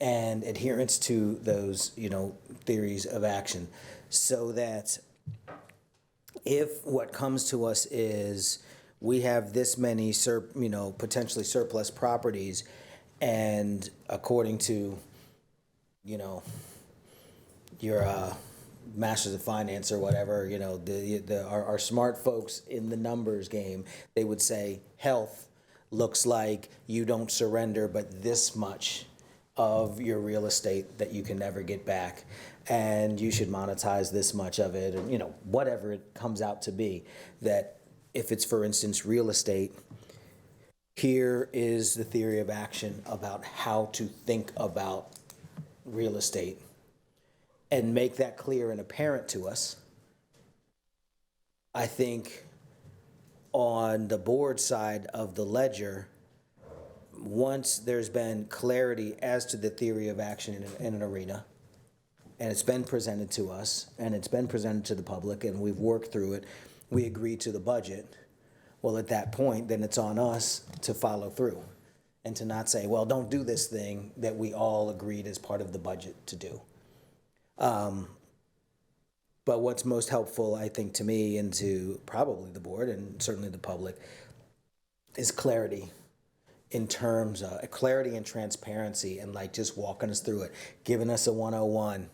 and adherence to those, theories of action, so that if what comes to us is we have this many potentially surplus properties, and according to your Masters of Finance or whatever, our smart folks in the numbers game, they would say health looks like you don't surrender but this much of your real estate that you can never get back, and you should monetize this much of it, and whatever it comes out to be. That if it's, for instance, real estate, here is the theory of action about how to think about real estate and make that clear and apparent to us. I think on the board side of the ledger, once there's been clarity as to the theory of action in an arena, and it's been presented to us, and it's been presented to the public, and we've worked through it, we agree to the budget, well, at that point, then it's on us to follow through and to not say, well, don't do this thing that we all agreed as part of the budget to do. But what's most helpful, I think, to me and to probably the board and certainly the public is clarity, in terms of clarity and transparency, and just walking us through it, giving us a 101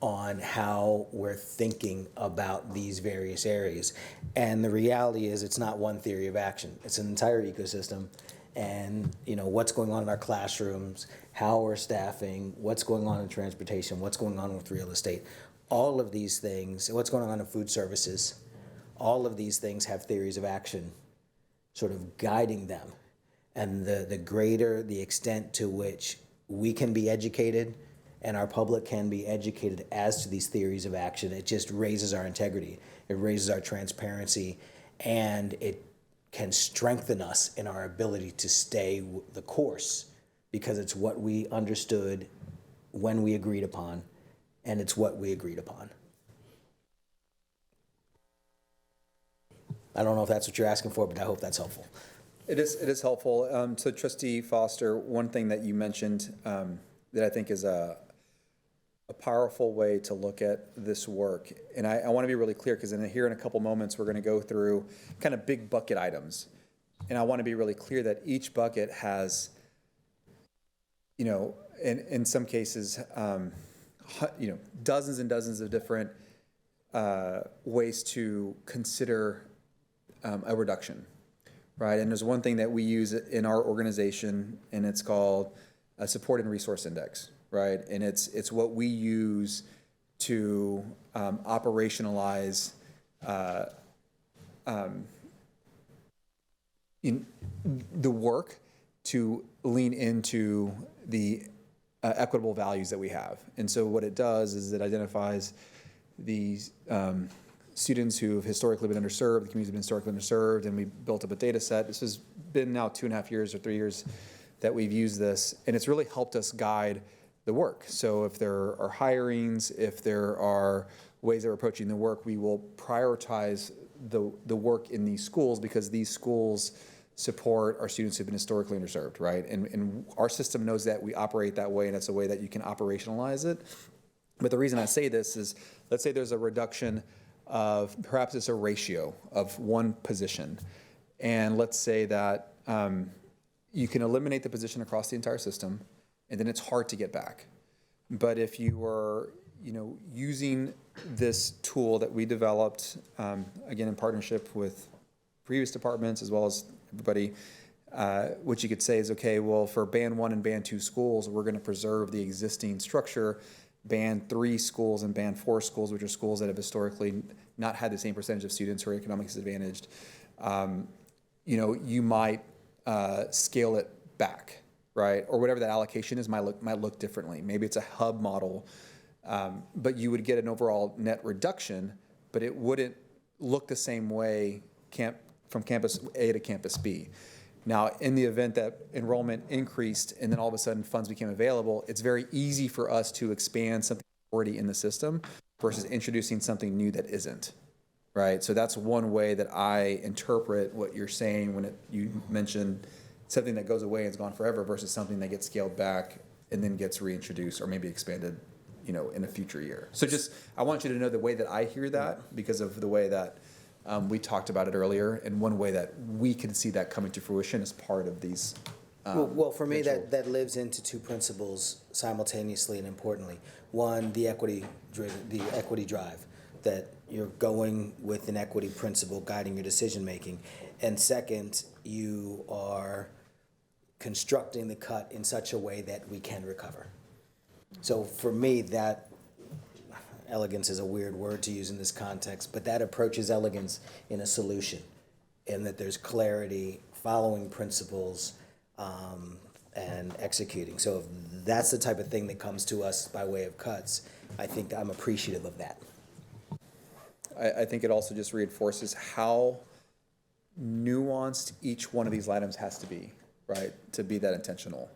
on how we're thinking about these various areas. And the reality is it's not one theory of action. It's an entire ecosystem, and what's going on in our classrooms, how we're staffing, what's going on in transportation, what's going on with real estate. All of these things, what's going on in food services, all of these things have theories of action sort of guiding them. And the greater the extent to which we can be educated and our public can be educated as to these theories of action, it just raises our integrity, it raises our transparency, and it can strengthen us in our ability to stay the course, because it's what we understood when we agreed upon, and it's what we agreed upon. I don't know if that's what you're asking for, but I hope that's helpful. It is helpful. So Trustee Foster, one thing that you mentioned that I think is a powerful way to look at this work, and I want to be really clear, because here in a couple moments we're going to go through kind of big bucket items, and I want to be really clear that each bucket has, in some cases, dozens and dozens of different ways to consider a reduction. Right, and there's one thing that we use in our organization, and it's called a support and resource index, right? And it's what we use to operationalize in the work to lean into the equitable values that we have. And so what it does is it identifies these students who have historically been underserved, the communities have been historically underserved, and we built up a data set. This has been now 2.5 years or 3 years that we've used this, and it's really helped us guide the work. So if there are hirings, if there are ways that we're approaching the work, we will prioritize the work in these schools, because these schools support our students who've been historically underserved, right? And our system knows that we operate that way, and it's a way that you can operationalize it. But the reason I say this is, let's say there's a reduction of, perhaps it's a ratio of one position. And let's say that you can eliminate the position across the entire system, and then it's hard to get back. But if you are, using this tool that we developed, again, in partnership with previous departments as well as everybody, what you could say is, okay, well, for Band 1 and Band 2 schools, we're going to preserve the existing structure. Band 3 schools and Band 4 schools, which are schools that have historically not had the same percentage of students who are economically disadvantaged, you might scale it back, right? Or whatever that allocation is might look differently. Maybe it's a hub model, but you would get an overall net reduction, but it wouldn't look the same way from campus A to campus B. Now, in the event that enrollment increased and then all of a sudden funds became available, it's very easy for us to expand something already in the system versus introducing something new that isn't, right? So that's one way that I interpret what you're saying when you mentioned something that goes away and is gone forever versus something that gets scaled back and then gets reintroduced or maybe expanded, in a future year. So I want you to know the way that I hear that because of the way that we talked about it earlier, and one way that we can see that coming to fruition as part of these. Well, for me, that lives into two principles simultaneously and importantly. One, the equity drive, that you're going with an equity principle guiding your decision making, and second, you are constructing the cut in such a way that we can recover. So for me, that elegance is a weird word to use in this context, but that approaches elegance in a solution, in that there's clarity, following principles, and executing. So if that's the type of thing that comes to us by way of cuts, I think I'm appreciative of that. I think it also just reinforces how nuanced each one of these items has to be, right, to be that intentional.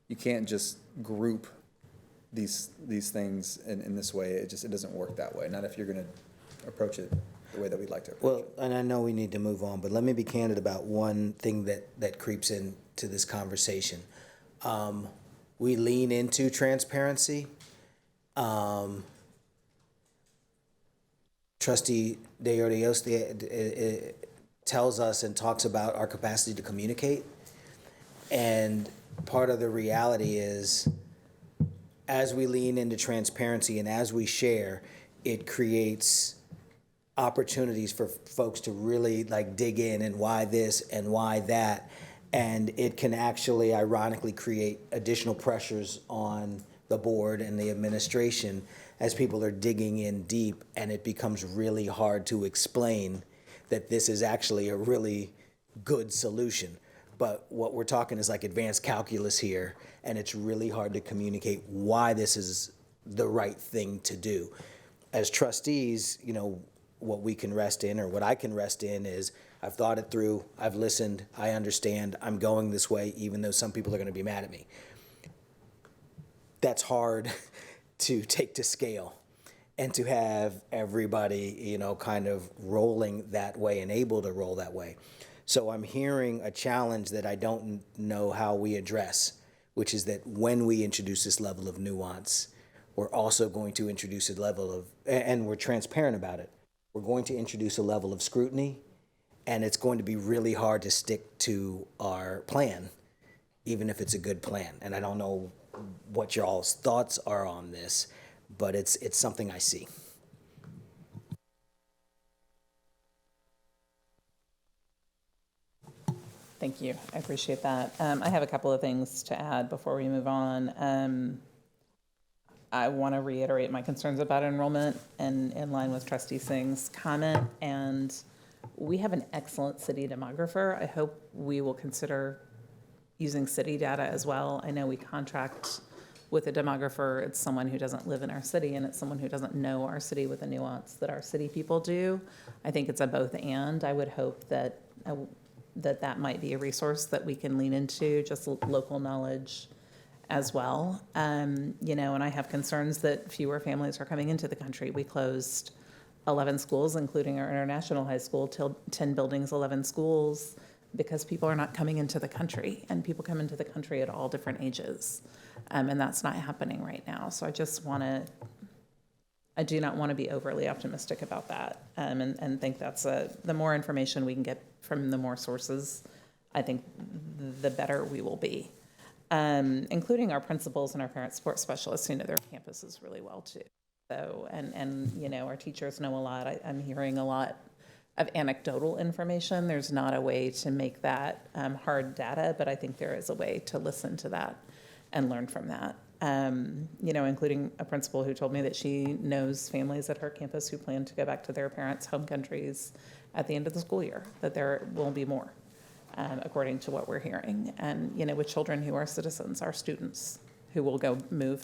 You can't just group these things in this way. It doesn't work that way. Not if you're going to approach it the way that we'd like to approach it. Well, and I know we need to move on, but let me be candid about one thing that creeps into this conversation. We lean into transparency. Trustee Deorioste tells us and talks about our capacity to communicate. And part of the reality is, as we lean into transparency and as we share, it creates opportunities for folks to really dig in and why this and why that. And it can actually ironically create additional pressures on the board and the administration as people are digging in deep, and it becomes really hard to explain that this is actually a really good solution. But what we're talking is advanced calculus here, and it's really hard to communicate why this is the right thing to do. As trustees, what we can rest in, or what I can rest in, is I've thought it through, I've listened, I understand, I'm going this way, even though some people are going to be mad at me. That's hard to take to scale, and to have everybody, kind of rolling that way and able to roll that way. So I'm hearing a challenge that I don't know how we address, which is that when we introduce this level of nuance, we're also going to introduce a level of, and we're transparent about it, we're going to introduce a level of scrutiny, and it's going to be really hard to stick to our plan, even if it's a good plan. And I don't know what y'all's thoughts are on this, but it's something I see. Thank you. I appreciate that. I have a couple of things to add before we move on. I want to reiterate my concerns about enrollment and in line with Trustee Singh's comment. And we have an excellent city demographer. I hope we will consider using city data as well. I know we contract with a demographer. It's someone who doesn't live in our city, and it's someone who doesn't know our city with the nuance that our city people do. I think it's a both and. I would hope that that might be a resource that we can lean into, just local knowledge as well. And I have concerns that fewer families are coming into the country. We closed 11 schools, including our international high school, 10 buildings, 11 schools. because people are not coming into the country, and people come into the country at all different ages. And that's not happening right now. So I do not want to be overly optimistic about that, and think that's the more information we can get from the more sources, I think the better we will be. Including our principals and our parent support specialists who know their campuses really well too. So, and you know, our teachers know a lot. I'm hearing a lot of anecdotal information. There's not a way to make that hard data, but I think there is a way to listen to that and learn from that. You know, including a principal who told me that she knows families at her campus who plan to go back to their parents' home countries at the end of the school year, that there will be more, according to what we're hearing. And, you know, with children who are citizens, our students who will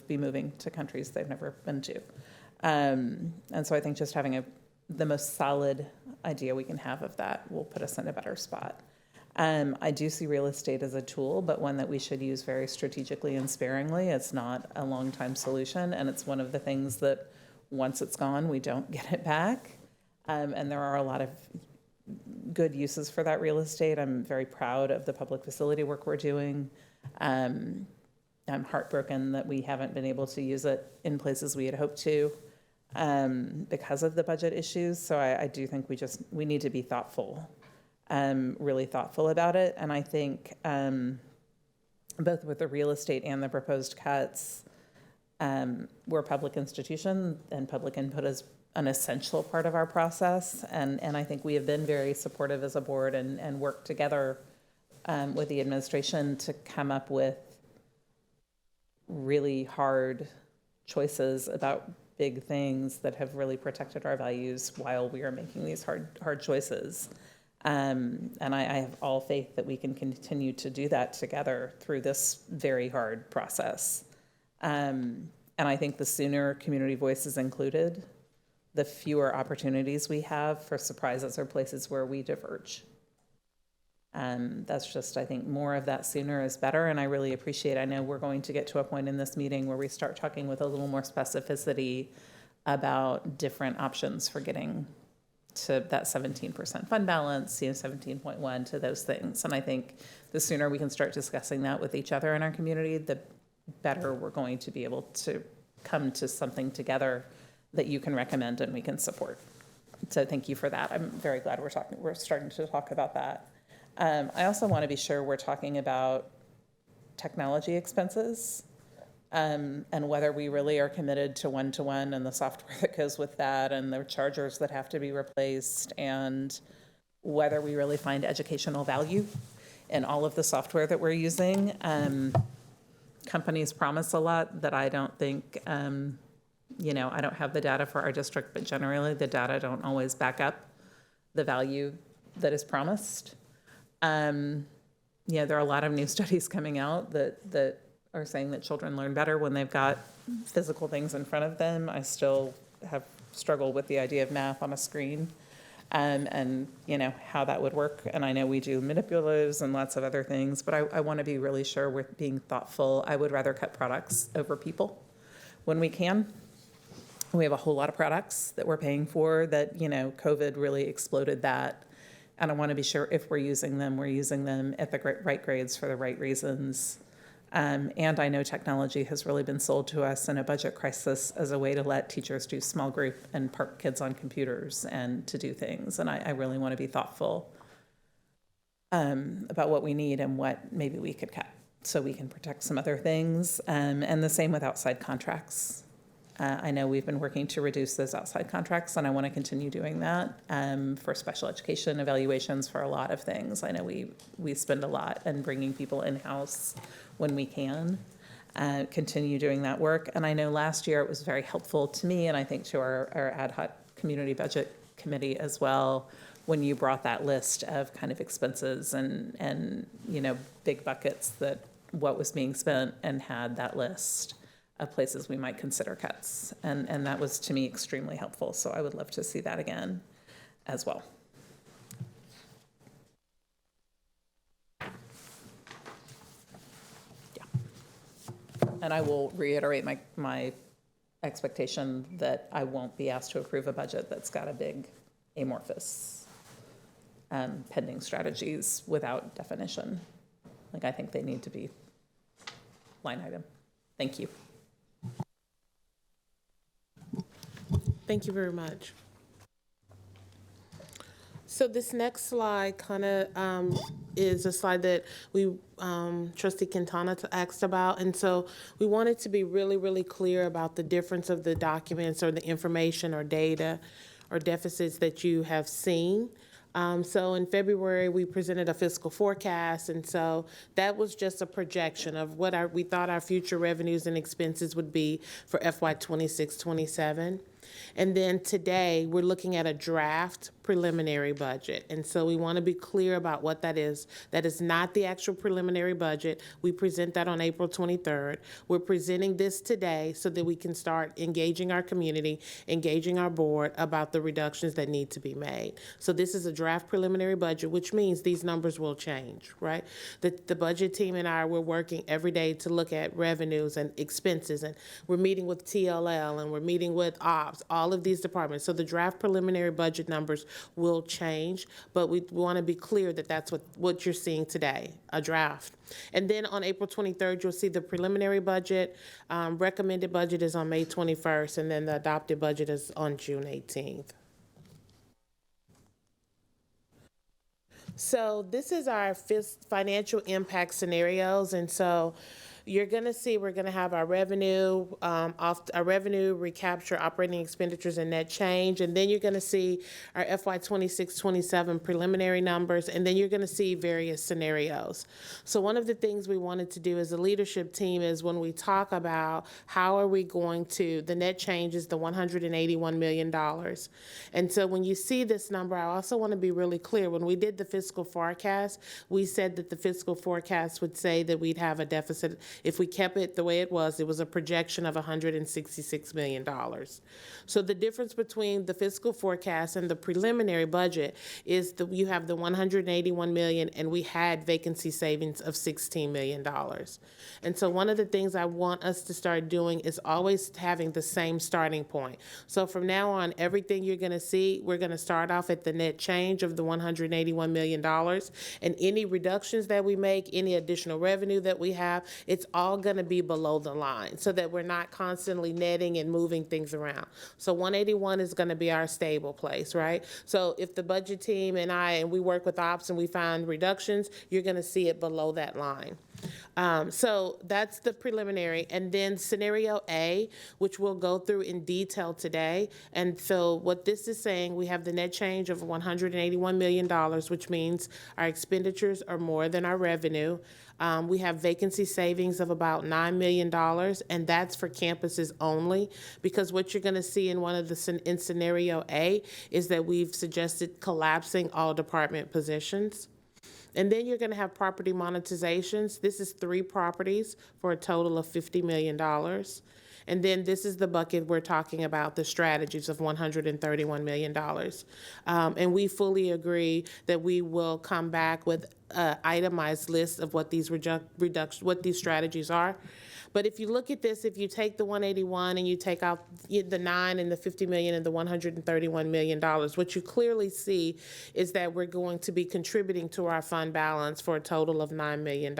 be moving to countries they've never been to. And so I think just having the most solid idea we can have of that will put us in a better spot. I do see real estate as a tool, but one that we should use very strategically and sparingly. It's not a long-time solution, and it's one of the things that once it's gone, we don't get it back. And there are a lot of good uses for that real estate. I'm very proud of the public facility work we're doing. I'm heartbroken that we haven't been able to use it in places we had hoped to because of the budget issues. So I do think we need to be thoughtful, really thoughtful about it. And I think both with the real estate and the proposed cuts, we're a public institution, and public input is an essential part of our process. And I think we have been very supportive as a board and worked together with the administration to come up with really hard choices about big things that have really protected our values while we are making these hard choices. And I have all faith that we can continue to do that together through this very hard process. And I think the sooner community voice is included, the fewer opportunities we have for surprises or places where we diverge. That's just, I think, more of that sooner is better. And I really appreciate, I know we're going to get to a point in this meeting where we start talking with a little more specificity about different options for getting to that 17% fund balance, 17.1, to those things. And I think the sooner we can start discussing that with each other in our community, the better we're going to be able to come to something together that you can recommend and we can support. So thank you for that. I'm very glad we're starting to talk about that. I also want to be sure we're talking about technology expenses, and whether we really are committed to one-to-one and the software that goes with that and the chargers that have to be replaced, and whether we really find educational value in all of the software that we're using. Companies promise a lot that I don't think, you know, I don't have the data for our district, but generally the data don't always back up the value that is promised. Yeah, there are a lot of new studies coming out that are saying that children learn better when they've got physical things in front of them. I still have struggled with the idea of math on a screen, and you know, how that would work. And I know we do manipulatives and lots of other things, but I want to be really sure we're being thoughtful. I would rather cut products over people when we can. We have a whole lot of products that we're paying for that, you know, COVID really exploded that. And I want to be sure if we're using them at the right grades for the right reasons. And I know technology has really been sold to us in a budget crisis as a way to let teachers do small group and park kids on computers and to do things. And I really want to be thoughtful about what we need and what maybe we could cut so we can protect some other things. And the same with outside contracts. I know we've been working to reduce those outside contracts, and I want to continue doing that for special education evaluations, for a lot of things. I know we spend a lot in bringing people in-house when we can, continue doing that work. And I know last year it was very helpful to me, and I think to our ad hoc community budget committee as well, when you brought that list of kind of expenses and you know, big buckets, that what was being spent, and had that list of places we might consider cuts. And that was, to me, extremely helpful. So I would love to see that again as well. Yeah. And I will reiterate my expectation that I won't be asked to approve a budget that's got a big amorphous pending strategies without definition. Like, I think they need to be line item. Thank you. Thank you very much. So this next slide kind of is a slide that we, Trustee Quintana asked about. And so we wanted to be really, really clear about the difference of the documents or the information or data or deficits that you have seen. So in February, we presented a fiscal forecast, and so that was just a projection of what we thought our future revenues and expenses would be for FY 26-27. And then today, we're looking at a draft preliminary budget. And so we want to be clear about what that is. That is not the actual preliminary budget. We present that on April 23rd. We're presenting this today so that we can start engaging our community, engaging our board about the reductions that need to be made. So this is a draft preliminary budget, which means these numbers will change, right? The budget team and I, we're working every day to look at revenues and expenses, and we're meeting with TLL and we're meeting with ops, all of these departments. So the draft preliminary budget numbers will change, but we want to be clear that that's what you're seeing today, a draft. And then on April 23rd, you'll see the preliminary budget. Recommended budget is on May 21st, and then the adopted budget is on June 18th. So this is our financial impact scenarios, and so you're going to see we're going to have our revenue, our revenue, recapture, operating expenditures, and net change. And then you're going to see our FY 26-27 preliminary numbers, and then you're going to see various scenarios. So one of the things we wanted to do as a leadership team is when we talk about how are we going to, the net change is the $181 million. And so when you see this number, I also want to be really clear. When we did the fiscal forecast, we said that the fiscal forecast would say that we'd have a deficit. If we kept it the way it was a projection of $166 million. So the difference between the fiscal forecast and the preliminary budget is that you have the $181 million, and we had vacancy savings of $16 million. And so one of the things I want us to start doing is always having the same starting point. So from now on, everything you're going to see, we're going to start off at the net change of the $181 million, and any reductions that we make, any additional revenue that we have, it's all going to be below the line so that we're not constantly netting and moving things around. So 181 is going to be our stable place, right? So if the budget team and we work with ops and we find reductions, you're going to see it below that line. So that's the preliminary. And then scenario A, which we'll go through in detail today. And so what this is saying, we have the net change of $181 million, which means our expenditures are more than our revenue. We have vacancy savings of about $9 million, and that's for campuses only, because what you're going to see in scenario A is that we've suggested collapsing all department positions. And then you're going to have property monetizations. This is 3 properties for a total of $50 million. And then this is the bucket we're talking about, the strategies of $131 million. And we fully agree that we will come back with an itemized list of what these what these strategies are. But if you look at this, if you take the 181 and you take out the 9 and the 50 million and the $131 million, what you clearly see is that we're going to be contributing to our fund balance for a total of $9 million.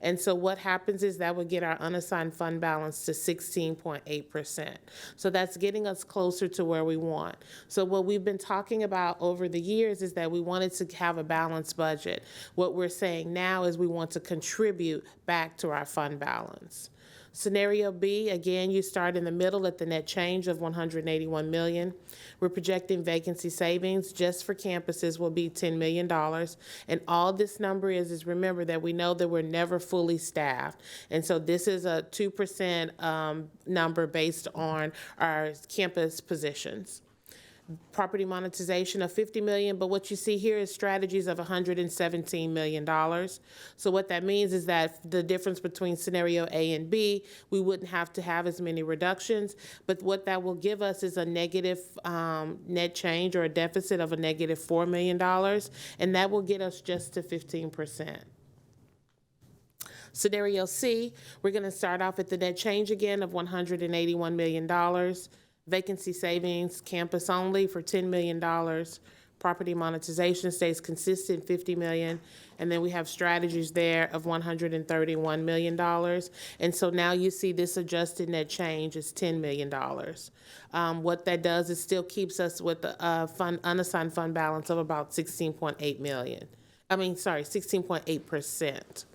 And so what happens is that would get our unassigned fund balance to 16.8%. So that's getting us closer to where we want. So what we've been talking about over the years is that we wanted to have a balanced budget. What we're saying now is we want to contribute back to our fund balance. Scenario B, again, you start in the middle at the net change of $181 million. We're projecting vacancy savings just for campuses will be $10 million. And all this number is remember that we know that we're never fully staffed. And so this is a 2% number based on our campus positions. Property monetization of $50 million, but what you see here is strategies of $117 million. So what that means is that the difference between scenario A and B, we wouldn't have to have as many reductions, but what that will give us is a negative net change or a deficit of a negative $4 million, and that will get us just to 15%. Scenario C, we're going to start off at the net change again of $181 million. Vacancy savings, campus only for $10 million. Property monetization stays consistent, 50 million. And then we have strategies there of $131 million. And so now you see this adjusted net change is $10 million. What that does is still keeps us with a unassigned fund balance of about 16.8 million. 16.8%.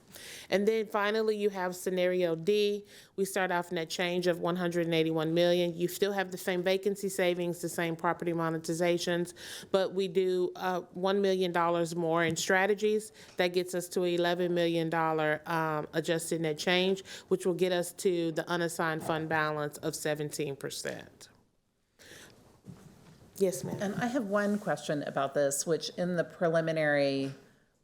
And then finally, you have scenario D. We start off net change of 181 million. You still have the same vacancy savings, the same property monetizations, but we do $1 million more in strategies. That gets us to $11 million adjusted net change, which will get us to the unassigned fund balance of 17%. Yes, ma'am. And I have one question about this, which in the preliminary,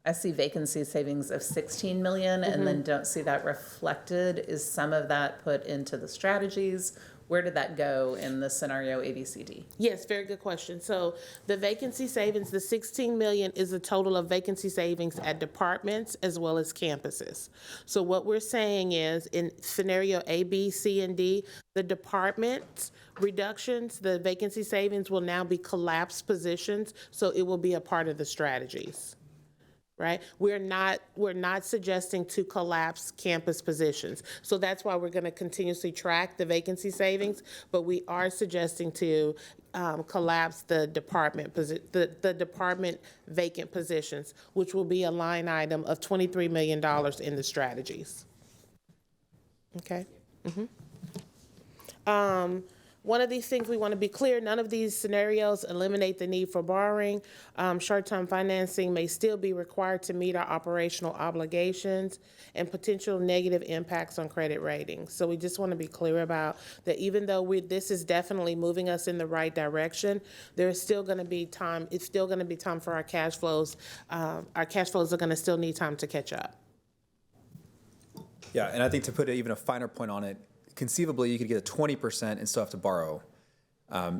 I see vacancy savings of 16 million and then don't see that reflected. Is some of that put into the strategies? Where did that go in the scenario ABCD? Yes, very good question. So the vacancy savings, the 16 million is a total of vacancy savings at departments as well as campuses. So what we're saying is in scenario A, B, C, and D, the department reductions, the vacancy savings will now be collapsed positions, so it will be a part of the strategies. Right? We're not suggesting to collapse campus positions. So that's why we're going to continuously track the vacancy savings, but we are suggesting to collapse the department vacant positions, which will be a line item of $23 million in the strategies. Okay? One of these things we want to be clear, none of these scenarios eliminate the need for borrowing. Short-term financing may still be required to meet our operational obligations and potential negative impacts on credit ratings. So we just want to be clear about that even though this is definitely moving us in the right direction, there's still going to be time, it's still going to be time for our cash flows. Our cash flows are going to still need time to catch up. Yeah, and I think to put even a finer point on it, conceivably, you could get a 20% and still have to borrow.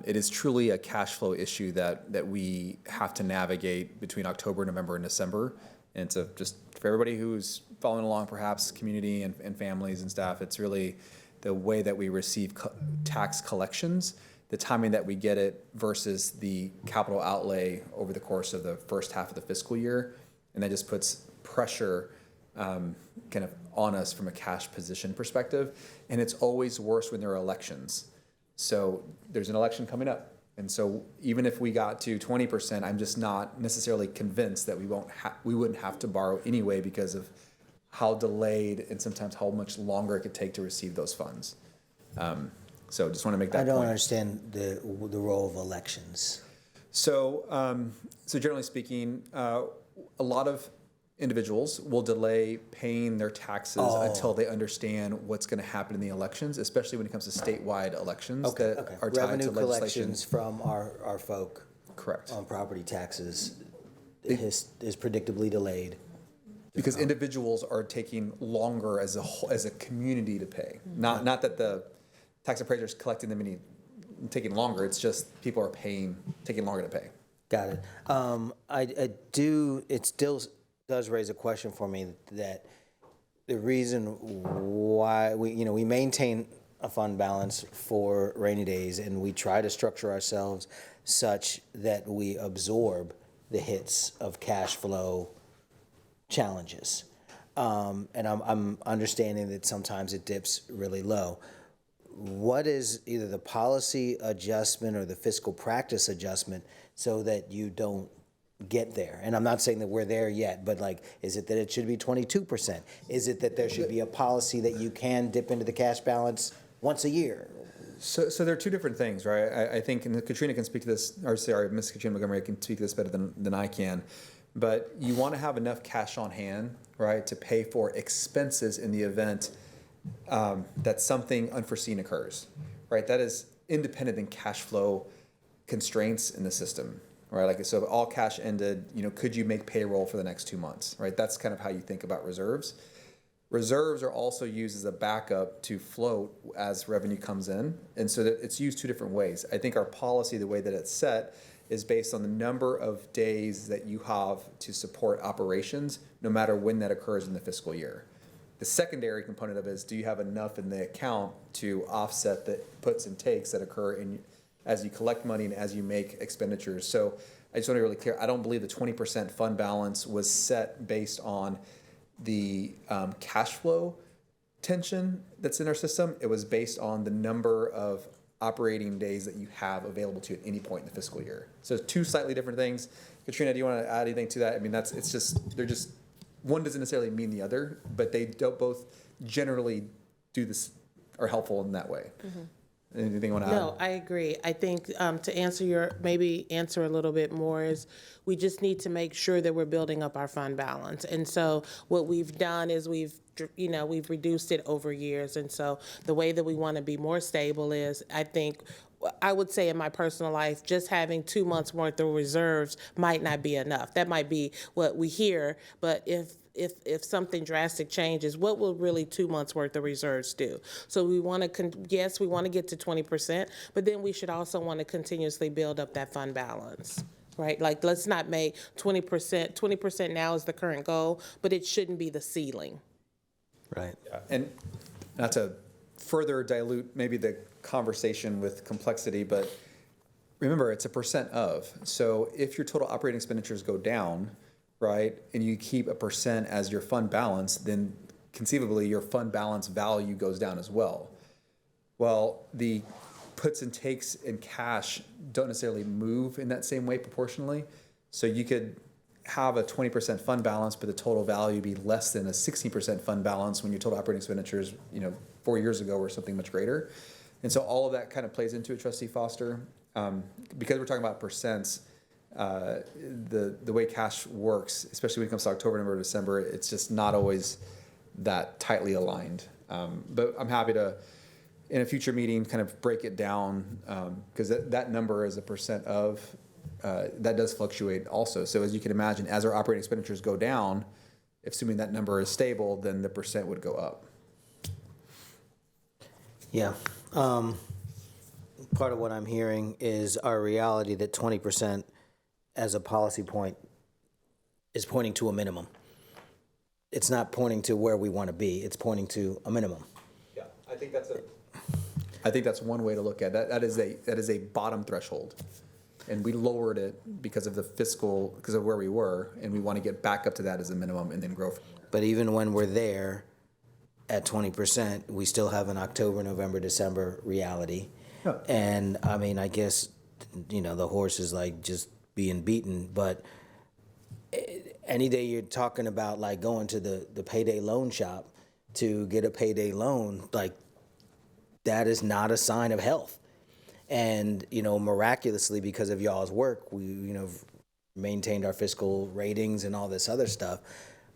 It is truly a cash flow issue that we have to navigate between October, November, and December. And it's just for everybody who's following along, perhaps community and families and staff, it's really the way that we receive tax collections, the timing that we get it versus the capital outlay over the course of the first half of the fiscal year. And that just puts pressure kind of on us from a cash position perspective. And it's always worse when there are elections. So there's an election coming up. And so even if we got to 20%, I'm just not necessarily convinced that we wouldn't have to borrow anyway because of how delayed and sometimes how much longer it could take to receive those funds. So just want to make that point. I don't understand the role of elections. So generally speaking, a lot of individuals will delay paying their taxes until they understand what's going to happen in the elections, especially when it comes to statewide elections that are tied Revenue to legislation. collections from our folk. Correct. On property taxes is predictably delayed. Because individuals are taking longer as a community to pay. Not that the tax appraisers collecting them taking longer. It's just people are taking longer to pay. Got it. It still does raise a question for me that the reason why we maintain a fund balance for rainy days and we try to structure ourselves such that we absorb the hits of cash flow challenges. And I'm understanding that sometimes it dips really low. What is either the policy adjustment or the fiscal practice adjustment so that you don't get there? And I'm not saying that we're there yet, but is it that it should be 22%? Is it that there should be a policy that you can dip into the cash balance once a year? So there are two different things, right? I think, and Katrina can speak to this, or sorry, Ms. Katrina Montgomery can speak to this better than I can, but you want to have enough cash on hand, right, to pay for expenses in the event that something unforeseen occurs, right? That is independent than cash flow constraints in the system. Right, so if all cash ended, could you make payroll for the next 2 months? Right, that's kind of how you think about reserves. Reserves are also used as a backup to float as revenue comes in, and so that it's used two different ways. I think our policy, the way that it's set, is based on the number of days that you have to support operations, no matter when that occurs in the fiscal year. The secondary component of it is, do you have enough in the account to offset the puts and takes that occur as you collect money and as you make expenditures? So I just want to be really clear, I don't believe the 20% fund balance was set based on the cash flow tension that's in our system. It was based on the number of operating days that you have available to you at any point in the fiscal year. So two slightly different things. Katrina, do you want to add anything to that? I mean, they're just, one doesn't necessarily mean the other, but they don't both generally do this, are helpful in that way. Anything you want to add? No, I agree. I think to answer a little bit more is we just need to make sure that we're building up our fund balance. And so what we've done is we've reduced it over years. And so the way that we want to be more stable is, I would say in my personal life, just having 2 months worth of reserves might not be enough. That might be what we hear, but if something drastic changes, what will really 2 months worth of reserves do? So we want to, yes, we want to get to 20%, but then we should also want to continuously build up that fund balance, right? Like, let's not make 20%, 20% now is the current goal, but it shouldn't be the ceiling. Right. And not to further dilute maybe the conversation with complexity, but remember, it's a percent of. So if your total operating expenditures go down, right, and you keep a percent as your fund balance, then conceivably your fund balance value goes down as well. Well, the puts and takes in cash don't necessarily move in that same way proportionally. So you could have a 20% fund balance, but the total value be less than a 16% fund balance when your total operating expenditures, 4 years ago were something much greater. And so all of that kind of plays into it, Trustee Foster. Because we're talking about percents, the way cash works, especially when it comes to October, November, December, it's just not always that tightly aligned. But I'm happy to, in a future meeting, kind of break it down, because that number is a percent of, that does fluctuate also. So as you can imagine, as our operating expenditures go down, assuming that number is stable, then the percent would go up. Yeah. Part of what I'm hearing is our reality that 20% as a policy point is pointing to a minimum. It's not pointing to where we want to be. It's pointing to a minimum. Yeah, I think that's one way to look at that. That is a bottom threshold. And we lowered it because of where we were, and we want to get back up to that as a minimum and then grow from there. But even when we're there at 20%, we still have an October, November, December reality. Yeah. And I mean, I guess, the horse is like just being beaten, but any day you're talking about like going to the payday loan shop to get a payday loan, like that is not a sign of health. And, miraculously, because of y'all's work, we, maintained our fiscal ratings and all this other stuff.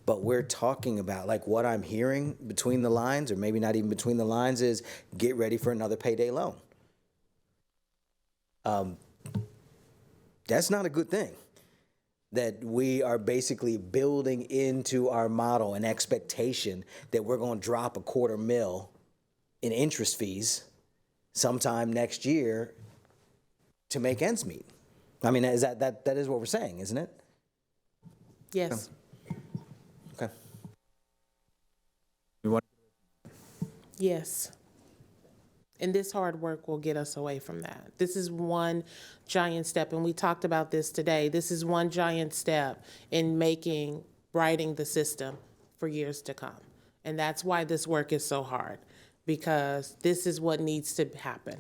But we're talking about, like, what I'm hearing between the lines, or maybe not even between the lines, is get ready for another payday loan. That's not a good thing. That we are basically building into our model an expectation that we're going to drop $250,000 in interest fees sometime next year to make ends meet. I mean, is that is what we're saying, isn't it? Yes. Okay. Yes. And this hard work will get us away from that. This is one giant step, and we talked about this today. This is one giant step in writing the system for years to come. And that's why this work is so hard, because this is what needs to happen.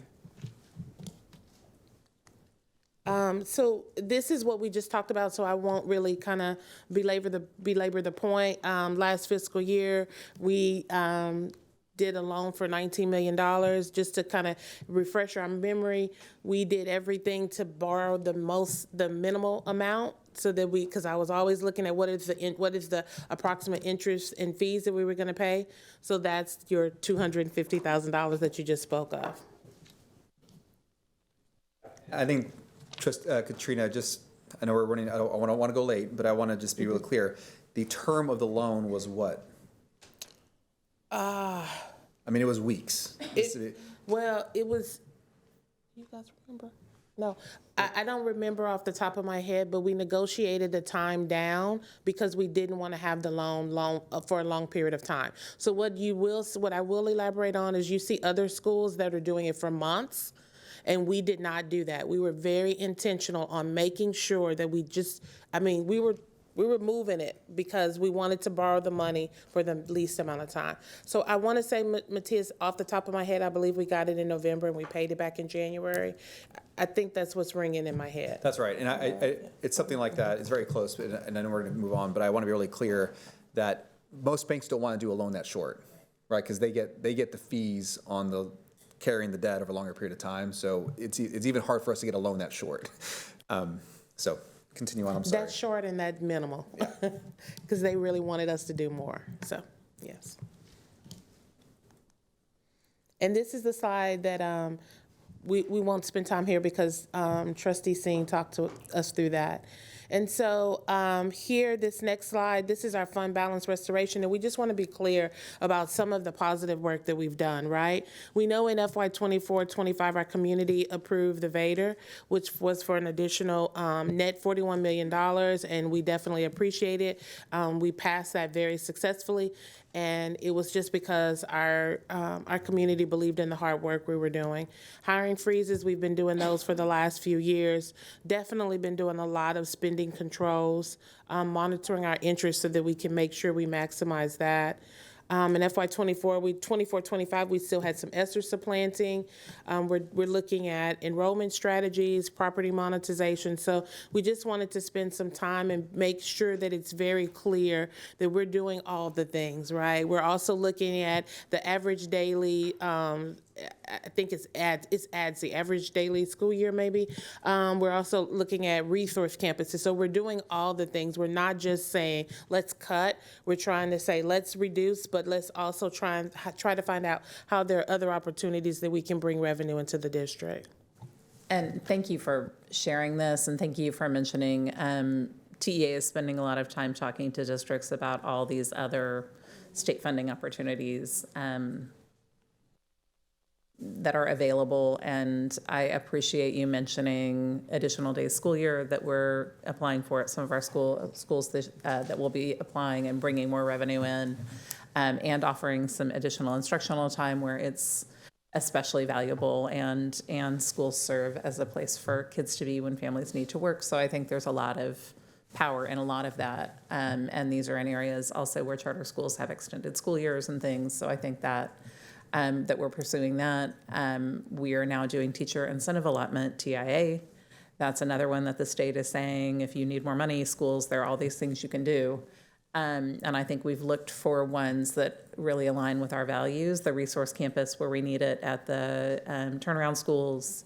So this is what we just talked about, so I won't really kind of belabor the point. Last fiscal year, we did a loan for $19 million. Just to kind of refresh our memory, we did everything to borrow the minimal amount, so that because I was always looking at what is the approximate interest and fees that we were going to pay. So that's your $250,000 that you just spoke of. I think, Katrina, I know we're running, I don't want to go late, but I want to just be really clear. The term of the loan was what? I mean, it was weeks. It was, you guys remember? No, I don't remember off the top of my head, but we negotiated the time down because we didn't want to have the loan for a long period of time. So what I will elaborate on is you see other schools that are doing it for months. And we did not do that. We were very intentional on making sure that we were moving it because we wanted to borrow the money for the least amount of time. So I want to say, Matthias, off the top of my head, I believe we got it in November and we paid it back in January. I think that's what's ringing in my head. That's right, and it's something like that. It's very close, and I know we're going to move on, but I want to be really clear that most banks don't want to do a loan that short, right? Because they get the fees on the carrying the debt over a longer period of time. So it's even hard for us to get a loan that short. So continue on. I'm sorry. That's short and that's minimal, because they really wanted us to do more. So yes. And this is the slide that we won't spend time here because Trustee Singh talked to us through that. And so here, this next slide, this is our fund balance restoration. And we just want to be clear about some of the positive work that we've done, right? We know in FY 24-25, our community approved the Vader, which was for an additional net $41 million, and we definitely appreciate it. We passed that very successfully. And it was just because our community believed in the hard work we were doing. Hiring freezes, we've been doing those for the last few years. Definitely been doing a lot of spending controls, monitoring our interests so that we can make sure we maximize that. In FY 24-25, we still had some ESSER supplanting. We're looking at enrollment strategies, property monetization. So we just wanted to spend some time and make sure that it's very clear that we're doing all the things, right? We're also looking at the average daily, I think it's ADS, the average daily school year maybe. We're also looking at resource campuses. So we're doing all the things. We're not just saying, let's cut. We're trying to say, let's reduce, but let's also try to find out how there are other opportunities that we can bring revenue into the district. And thank you for sharing this, and thank you for mentioning TEA is spending a lot of time talking to districts about all these other state funding opportunities that are available, and I appreciate you mentioning additional days school year that we're applying for at some of our schools that will be applying and bringing more revenue in, and offering some additional instructional time where it's especially valuable, and schools serve as a place for kids to be when families need to work. So I think there's a lot of power in a lot of that, and these are in areas also where charter schools have extended school years and things. So I think that that we're pursuing that. We are now doing teacher incentive allotment, TIA. That's another one that the state is saying, if you need more money, schools, there are all these things you can do. And I think we've looked for ones that really align with our values. The resource campus where we need it at the turnaround schools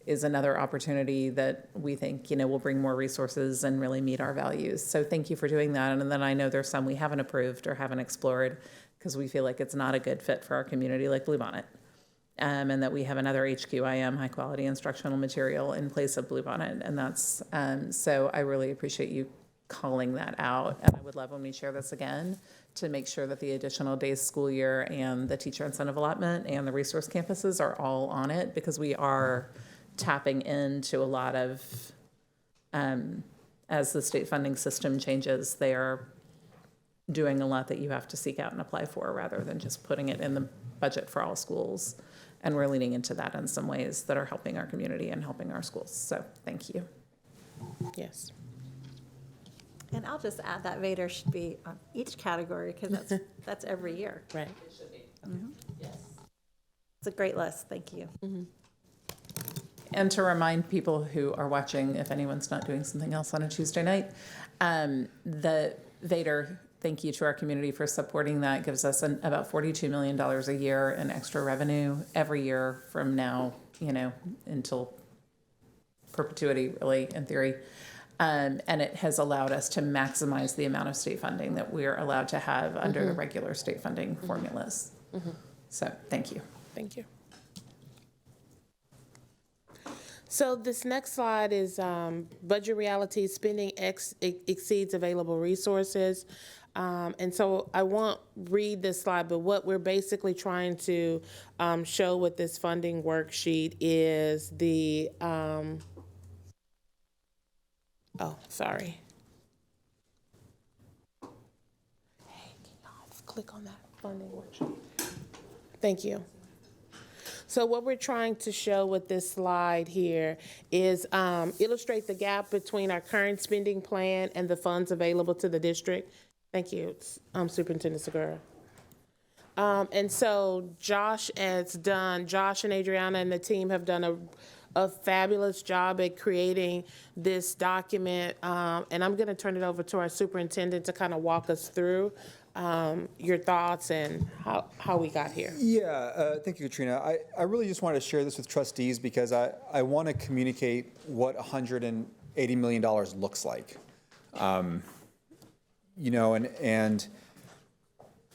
is another opportunity that we think, will bring more resources and really meet our values. So thank you for doing that. And then I know there's some we haven't approved or haven't explored because we feel like it's not a good fit for our community, like Bluebonnet, and that we have another HQIM, high quality instructional material, in place of Bluebonnet. And that's, so I really appreciate you calling that out. And I would love when we share this again to make sure that the additional days school year and the teacher incentive allotment and the resource campuses are all on it, because we are tapping into a lot of, as the state funding system changes, they are doing a lot that you have to seek out and apply for rather than just putting it in the budget for all schools. And we're leaning into that in some ways that are helping our community and helping our schools. So thank you. Yes. And I'll just add that Vader should be on each category because that's every year. Right. It should be. Yes. It's a great list. Thank you. And to remind people who are watching, if anyone's not doing something else on a Tuesday night, the Vader, thank you to our community for supporting that, gives us about $42 million a year in extra revenue every year from now, until perpetuity, really, in theory. And it has allowed us to maximize the amount of state funding that we're allowed to have under the regular state funding formulas. So thank you. Thank you. So this next slide is budget reality. Spending exceeds available resources. And so I won't read this slide, but what we're basically trying to show with this funding worksheet is the, oh, sorry. Hey, can y'all click on that funding worksheet? Thank you. So what we're trying to show with this slide here is illustrate the gap between our current spending plan and the funds available to the district. Thank you, Superintendent Segura. And so Josh and Adriana and the team have done a fabulous job at creating this document. And I'm gonna turn it over to our superintendent to kind of walk us through your thoughts and how we got here. Yeah, thank you, Katrina. I really just wanted to share this with trustees because I want to communicate what $180 million looks like. You know, and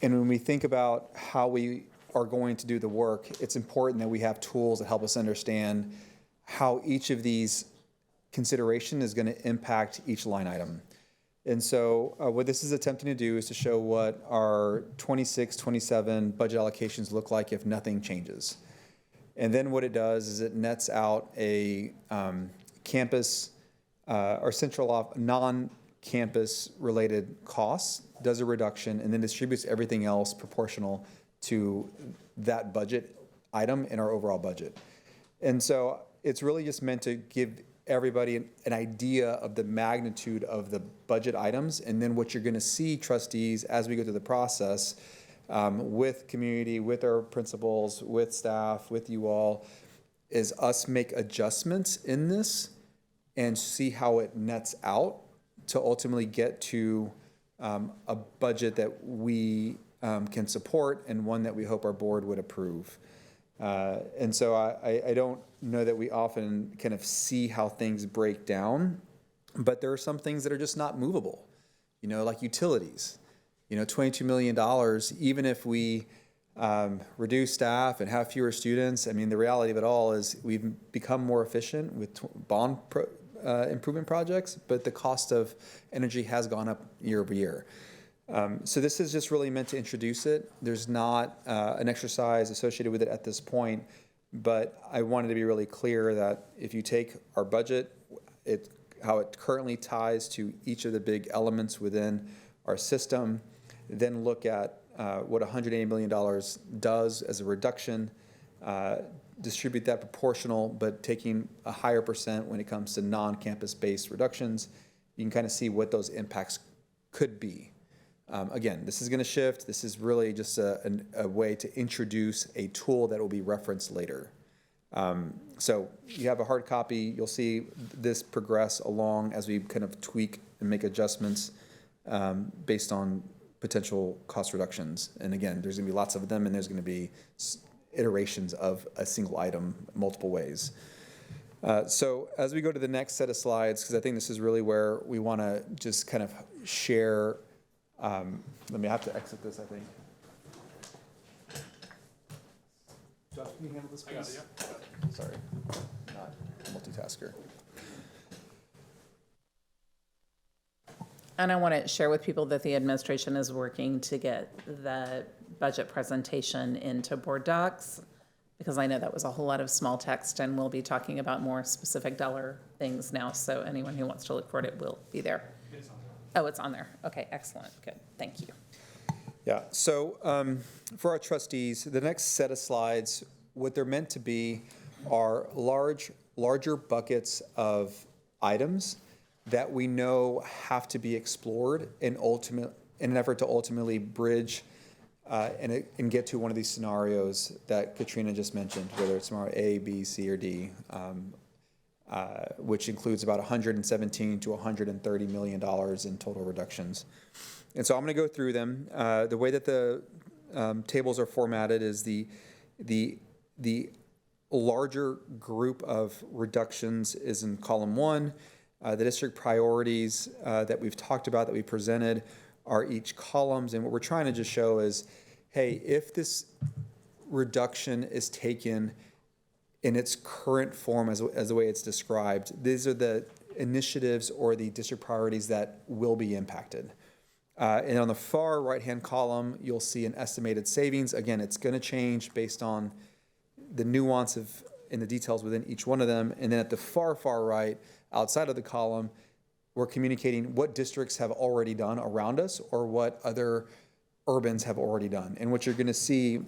when we think about how we are going to do the work, it's important that we have tools that help us understand how each of these consideration is going to impact each line item. And so what this is attempting to do is to show what our 26, 27 budget allocations look like if nothing changes. And then what it does is it nets out a campus or central non-campus related costs, does a reduction, and then distributes everything else proportional to that budget item in our overall budget. And so it's really just meant to give everybody an idea of the magnitude of the budget items, and then what you're going to see, trustees, as we go through the process with community, with our principals, with staff, with you all, is us make adjustments in this and see how it nets out to ultimately get to a budget that we can support and one that we hope our board would approve. And so I don't know that we often kind of see how things break down, but there are some things that are just not movable, you know, like utilities. You know, $22 million, even if we reduce staff and have fewer students, I mean, the reality of it all is we've become more efficient with bond improvement projects, but the cost of energy has gone up year over year. So this is just really meant to introduce it. There's not an exercise associated with it at this point, but I wanted to be really clear that if you take our budget, how it currently ties to each of the big elements within our system, then look at what $180 million does as a reduction, distribute that proportional, but taking a higher percent when it comes to non-campus based reductions, you can kind of see what those impacts could be. Again, this is going to shift. This is really just a way to introduce a tool that will be referenced later. So you have a hard copy. You'll see this progress along as we kind of tweak and make adjustments based on potential cost reductions. And again, there's going to be lots of them, and there's going to be iterations of a single item multiple ways. So as we go to the next set of slides, because I think this is really where we want to just kind of share. Let me have to exit this, I think. Josh, can you handle this, please? Sorry, not a multitasker. And I want to share with people that the administration is working to get the budget presentation into board docs, because I know that was a whole lot of small text, and we'll be talking about more specific dollar things now. So anyone who wants to look for it, it will be there. Oh, it's on there. Okay, excellent. Good. Thank you. Yeah, so for our trustees, the next set of slides, what they're meant to be are larger buckets of items that we know have to be explored in an effort to ultimately bridge and get to one of these scenarios that Katrina just mentioned, whether it's scenario A, B, C, or D, which includes about $117 to $130 million in total reductions. And so I'm going to go through them. The way that the tables are formatted is the larger group of reductions is in column 1. The district priorities that we've talked about, that we presented, are each columns. And what we're trying to just show is, hey, if this reduction is taken in its current form as the way it's described, these are the initiatives or the district priorities that will be impacted. And on the far right-hand column, you'll see an estimated savings. Again, it's going to change based on the nuance in the details within each one of them. And then at the far right, outside of the column, we're communicating what districts have already done around us or what other urbans have already done. And what you're going to see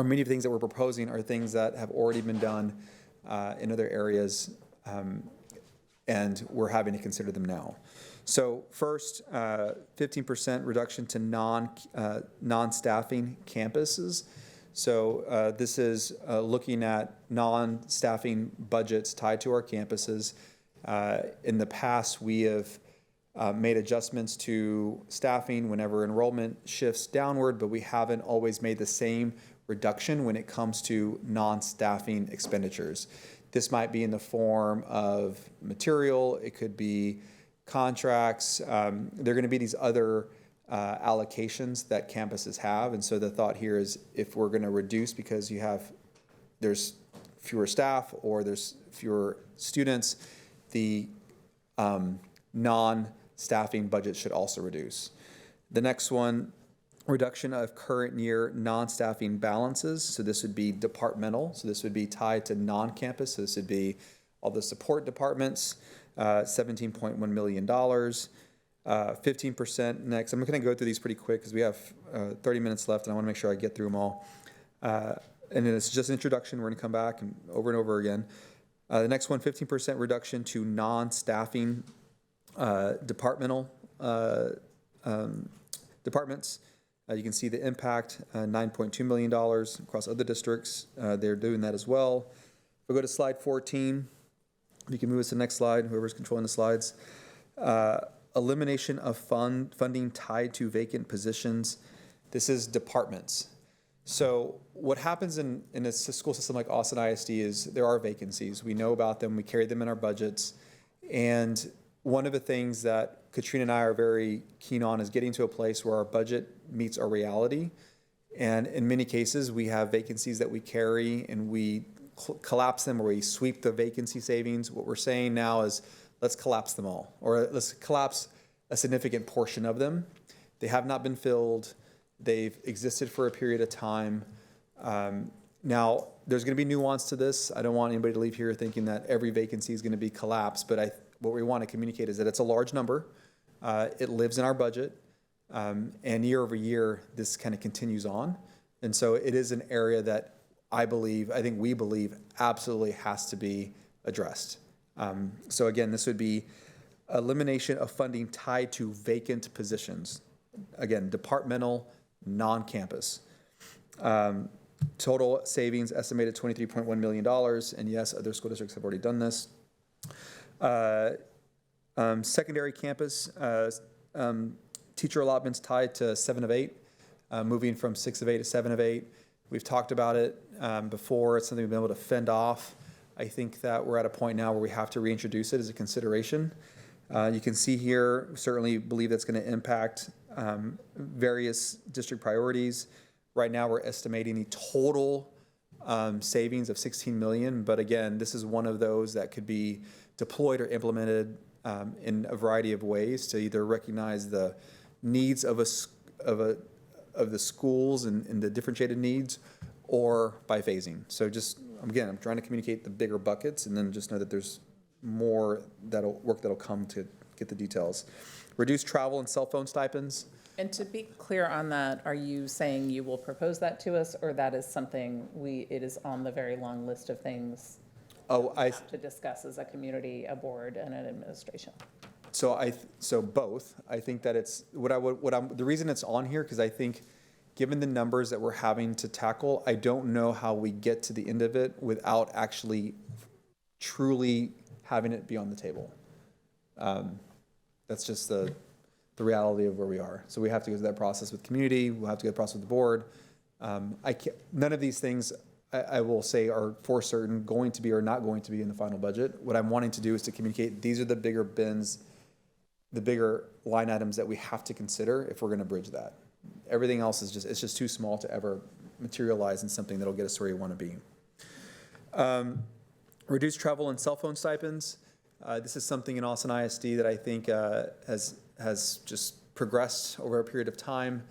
many of the things that we're proposing are things that have already been done in other areas, and we're having to consider them now. So first, 15% reduction to non-staffing campuses. So this is looking at non-staffing budgets tied to our campuses. In the past, we have made adjustments to staffing whenever enrollment shifts downward, but we haven't always made the same reduction when it comes to non-staffing expenditures. This might be in the form of material, it could be contracts. There are going to be these other allocations that campuses have, and so the thought here is if we're going to reduce because there's fewer staff or there's fewer students, the non-staffing budget should also reduce. The next one, reduction of current year non-staffing balances. So this would be departmental. So this would be tied to non-campus. So this would be all the support departments, $17.1 million. 15% next. I'm going to go through these pretty quick because we have 30 minutes left and I want to make sure I get through them all. And then it's just an introduction. We're going to come back and over again. The next one, 15% reduction to non-staffing departmental departments. You can see the impact, $9.2 million across other districts. They're doing that as well. We'll go to slide 14. You can move us to the next slide, whoever's controlling the slides. Elimination of funding tied to vacant positions. This is departments. So what happens in a school system like Austin ISD is there are vacancies. We know about them. We carry them in our budgets. And one of the things that Katrina and I are very keen on is getting to a place where our budget meets our reality. And in many cases, we have vacancies that we carry and we collapse them or we sweep the vacancy savings. What we're saying now is let's collapse them all, or let's collapse a significant portion of them. They have not been filled. They've existed for a period of time. Now, there's going to be nuance to this. I don't want anybody to leave here thinking that every vacancy is going to be collapsed, but what we want to communicate is that it's a large number. It lives in our budget, and year over year, this kind of continues on. And so it is an area that I think we believe absolutely has to be addressed. So again, this would be elimination of funding tied to vacant positions. Again, departmental, non-campus. Total savings estimated $23.1 million, and yes, other school districts have already done this. Secondary campus, teacher allotments tied to 7 of 8, moving from 6 of 8 to 7 of 8. We've talked about it before. It's something we've been able to fend off. I think that we're at a point now where we have to reintroduce it as a consideration. You can see here, we certainly believe that's going to impact various district priorities. Right now, we're estimating the total savings of $16 million, but again, this is one of those that could be deployed or implemented in a variety of ways to either recognize the needs of the schools and the differentiated needs, or by phasing. So just again, I'm trying to communicate the bigger buckets, and then just know that there's more work that'll come to get the details. Reduce travel and cell phone stipends. And to be clear on that, are you saying you will propose that to us, or that is something it is on the very long list of things to discuss as a community, a board, and an administration? So both. I think that it's the reason it's on here, because I think given the numbers that we're having to tackle, I don't know how we get to the end of it without actually truly having it be on the table. That's just the reality of where we are. So we have to go through that process with community. We'll have to go through the process with the board. None of these things I will say are for certain going to be or not going to be in the final budget. What I'm wanting to do is to communicate these are the bigger bins, the bigger line items that we have to consider if we're going to bridge that. Everything else is just too small to ever materialize in something that'll get us where you want to be. Reduce travel and cell phone stipends. This is something in Austin ISD that I think has just progressed over a period of time.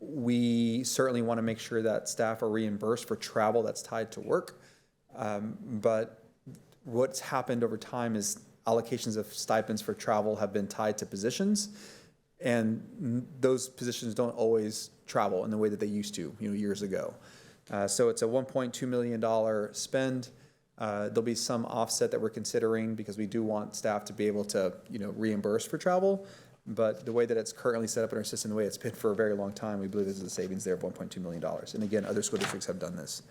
We certainly want to make sure that staff are reimbursed for travel that's tied to work. But what's happened over time is allocations of stipends for travel have been tied to positions. those positions don't always travel in the way that they used to, years ago. So it's a $1.2 million spend. There'll be some offset that we're considering because we do want staff to be able to, reimburse for travel. But the way that it's currently set up in our system, the way it's been for a very long time, we believe there's a savings there of $1.2 million. And again, other school districts have done this.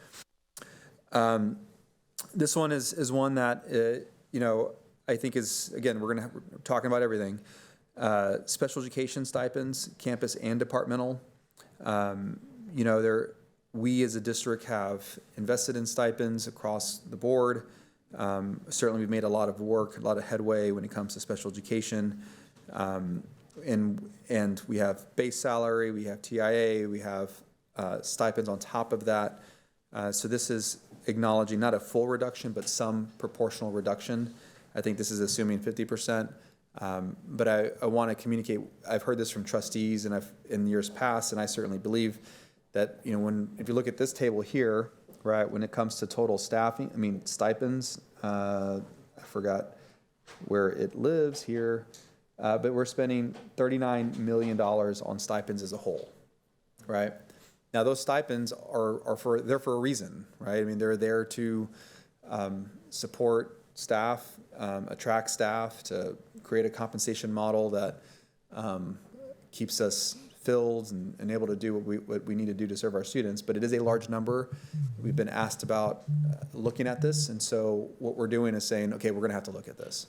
This one is one that, I think is, again, we're talking about everything. Special education stipends, campus and departmental. We as a district have invested in stipends across the board. Certainly we've made a lot of work, a lot of headway when it comes to special education. And we have base salary, we have TIA, we have stipends on top of that. So this is acknowledging not a full reduction, but some proportional reduction. I think this is assuming 50%. But I want to communicate, I've heard this from trustees and in years past, and I certainly believe that, if you look at this table here, right, when it comes to total staffing, stipends, I forgot where it lives here, but we're spending $39 million on stipends as a whole, right? Now those stipends they're for a reason, right? They're there to support staff, attract staff, to create a compensation model that keeps us filled and able to do what we need to do to serve our students. But it is a large number. We've been asked about looking at this, and so what we're doing is saying, okay, we're going to have to look at this.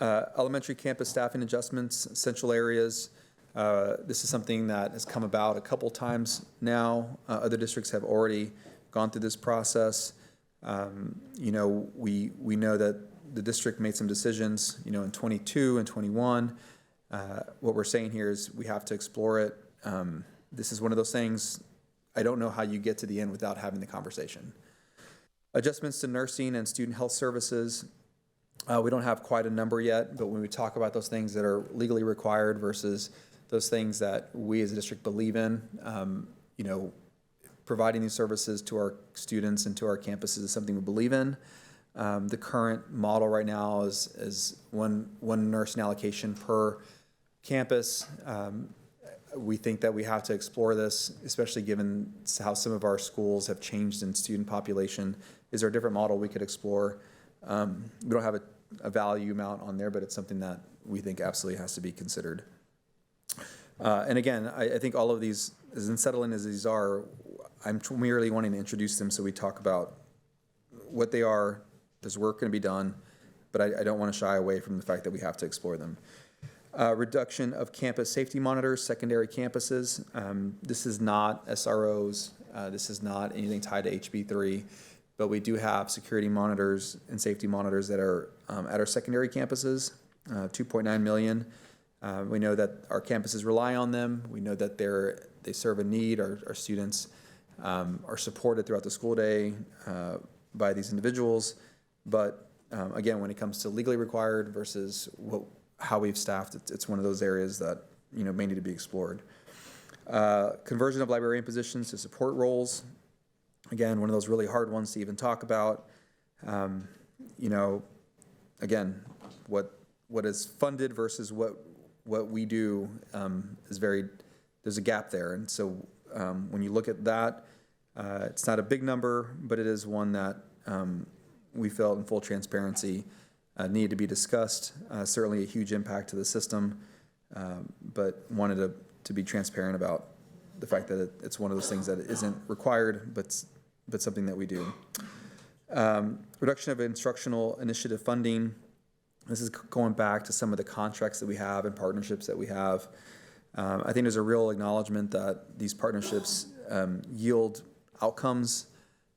Elementary campus staffing adjustments, central areas. This is something that has come about a couple times now. Other districts have already gone through this process. We know that the district made some decisions, in 22 and 21. What we're saying here is we have to explore it. This is one of those things, I don't know how you get to the end without having the conversation. Adjustments to nursing and student health services. We don't have quite a number yet, but when we talk about those things that are legally required versus those things that we as a district believe in, providing these services to our students and to our campuses is something we believe in. The current model right now is one nursing allocation per campus. We think that we have to explore this, especially given how some of our schools have changed in student population. Is there a different model we could explore? We don't have a value amount on there, but it's something that we think absolutely has to be considered. And again, I think all of these, as unsettling as these are, I'm merely wanting to introduce them so we talk about what they are. There's work going to be done, but I don't want to shy away from the fact that we have to explore them. Reduction of campus safety monitors, secondary campuses. This is not SROs. This is not anything tied to HB3, but we do have security monitors and safety monitors that are at our secondary campuses, 2.9 million. We know that our campuses rely on them. We know that they serve a need. Our students are supported throughout the school day by these individuals. But again, when it comes to legally required versus how we've staffed, it's one of those areas that may need to be explored. Conversion of librarian positions to support roles. Again, one of those really hard ones to even talk about. Again, what is funded versus what we do is there's a gap there. And so when you look at that, it's not a big number, but it is one that we felt in full transparency needed to be discussed. Certainly a huge impact to the system, but wanted to be transparent about the fact that it's one of those things that isn't required, but something that we do. Reduction of instructional initiative funding. This is going back to some of the contracts that we have and partnerships that we have. I think there's a real acknowledgement that these partnerships yield outcomes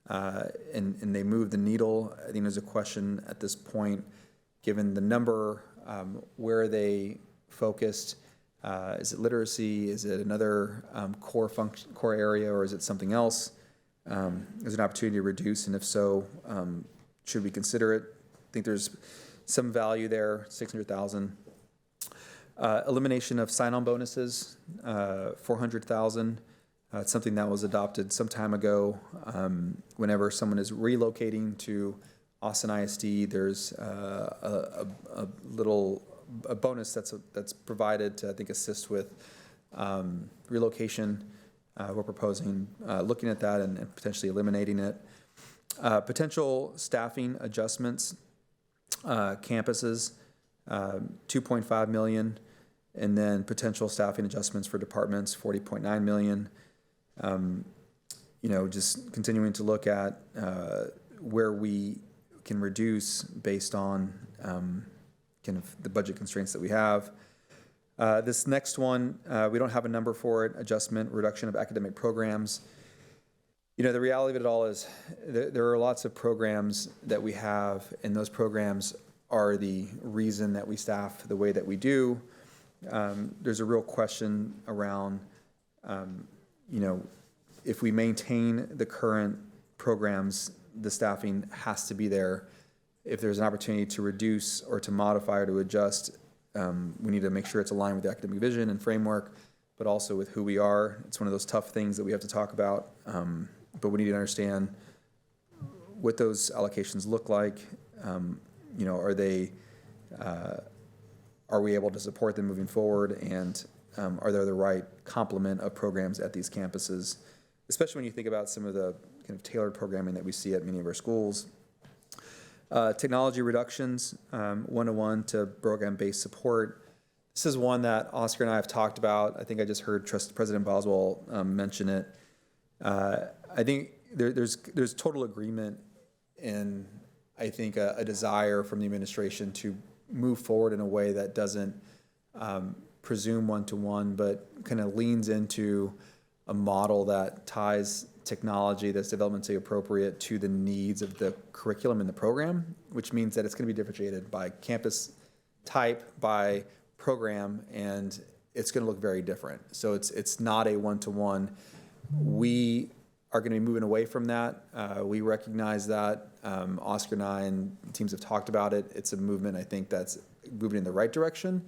and they move the needle. I think there's a question at this point, given the number, where are they focused? Is it literacy? Is it another core area, or is it something else? There's an opportunity to reduce, and if so, should we consider it? I think there's some value there, $600,000. Elimination of sign-on bonuses, $400,000. It's something that was adopted some time ago. Whenever someone is relocating to Austin ISD, there's a little a bonus that's provided to, I think, assist with relocation. We're proposing looking at that and potentially eliminating it. Potential staffing adjustments, campuses, 2.5 million, and then potential staffing adjustments for departments, 40.9 million. Just continuing to look at where we can reduce based on kind of the budget constraints that we have. This next one, we don't have a number for it, adjustment, reduction of academic programs. The reality of it all is there are lots of programs that we have, and those programs are the reason that we staff the way that we do. There's a real question around, if we maintain the current programs, the staffing has to be there. If there's an opportunity to reduce or to modify or to adjust, we need to make sure it's aligned with the academic vision and framework, but also with who we are. It's one of those tough things that we have to talk about, but we need to understand what those allocations look like. Are we able to support them moving forward, and are there the right complement of programs at these campuses, especially when you think about some of the kind of tailored programming that we see at many of our schools. Technology reductions, one-to-one to program-based support. This is one that Oscar and I have talked about. I think I just heard President Boswell mention it. I think there's total agreement in, I think, a desire from the administration to move forward in a way that doesn't presume one-to-one, but kind of leans into a model that ties technology that's developmentally appropriate to the needs of the curriculum in the program, which means that it's going to be differentiated by campus type, by program, and it's going to look very different. So it's not a one-to-one. We are going to be moving away from that. We recognize that. Oscar and I and teams have talked about it. It's a movement, I think, that's moving in the right direction.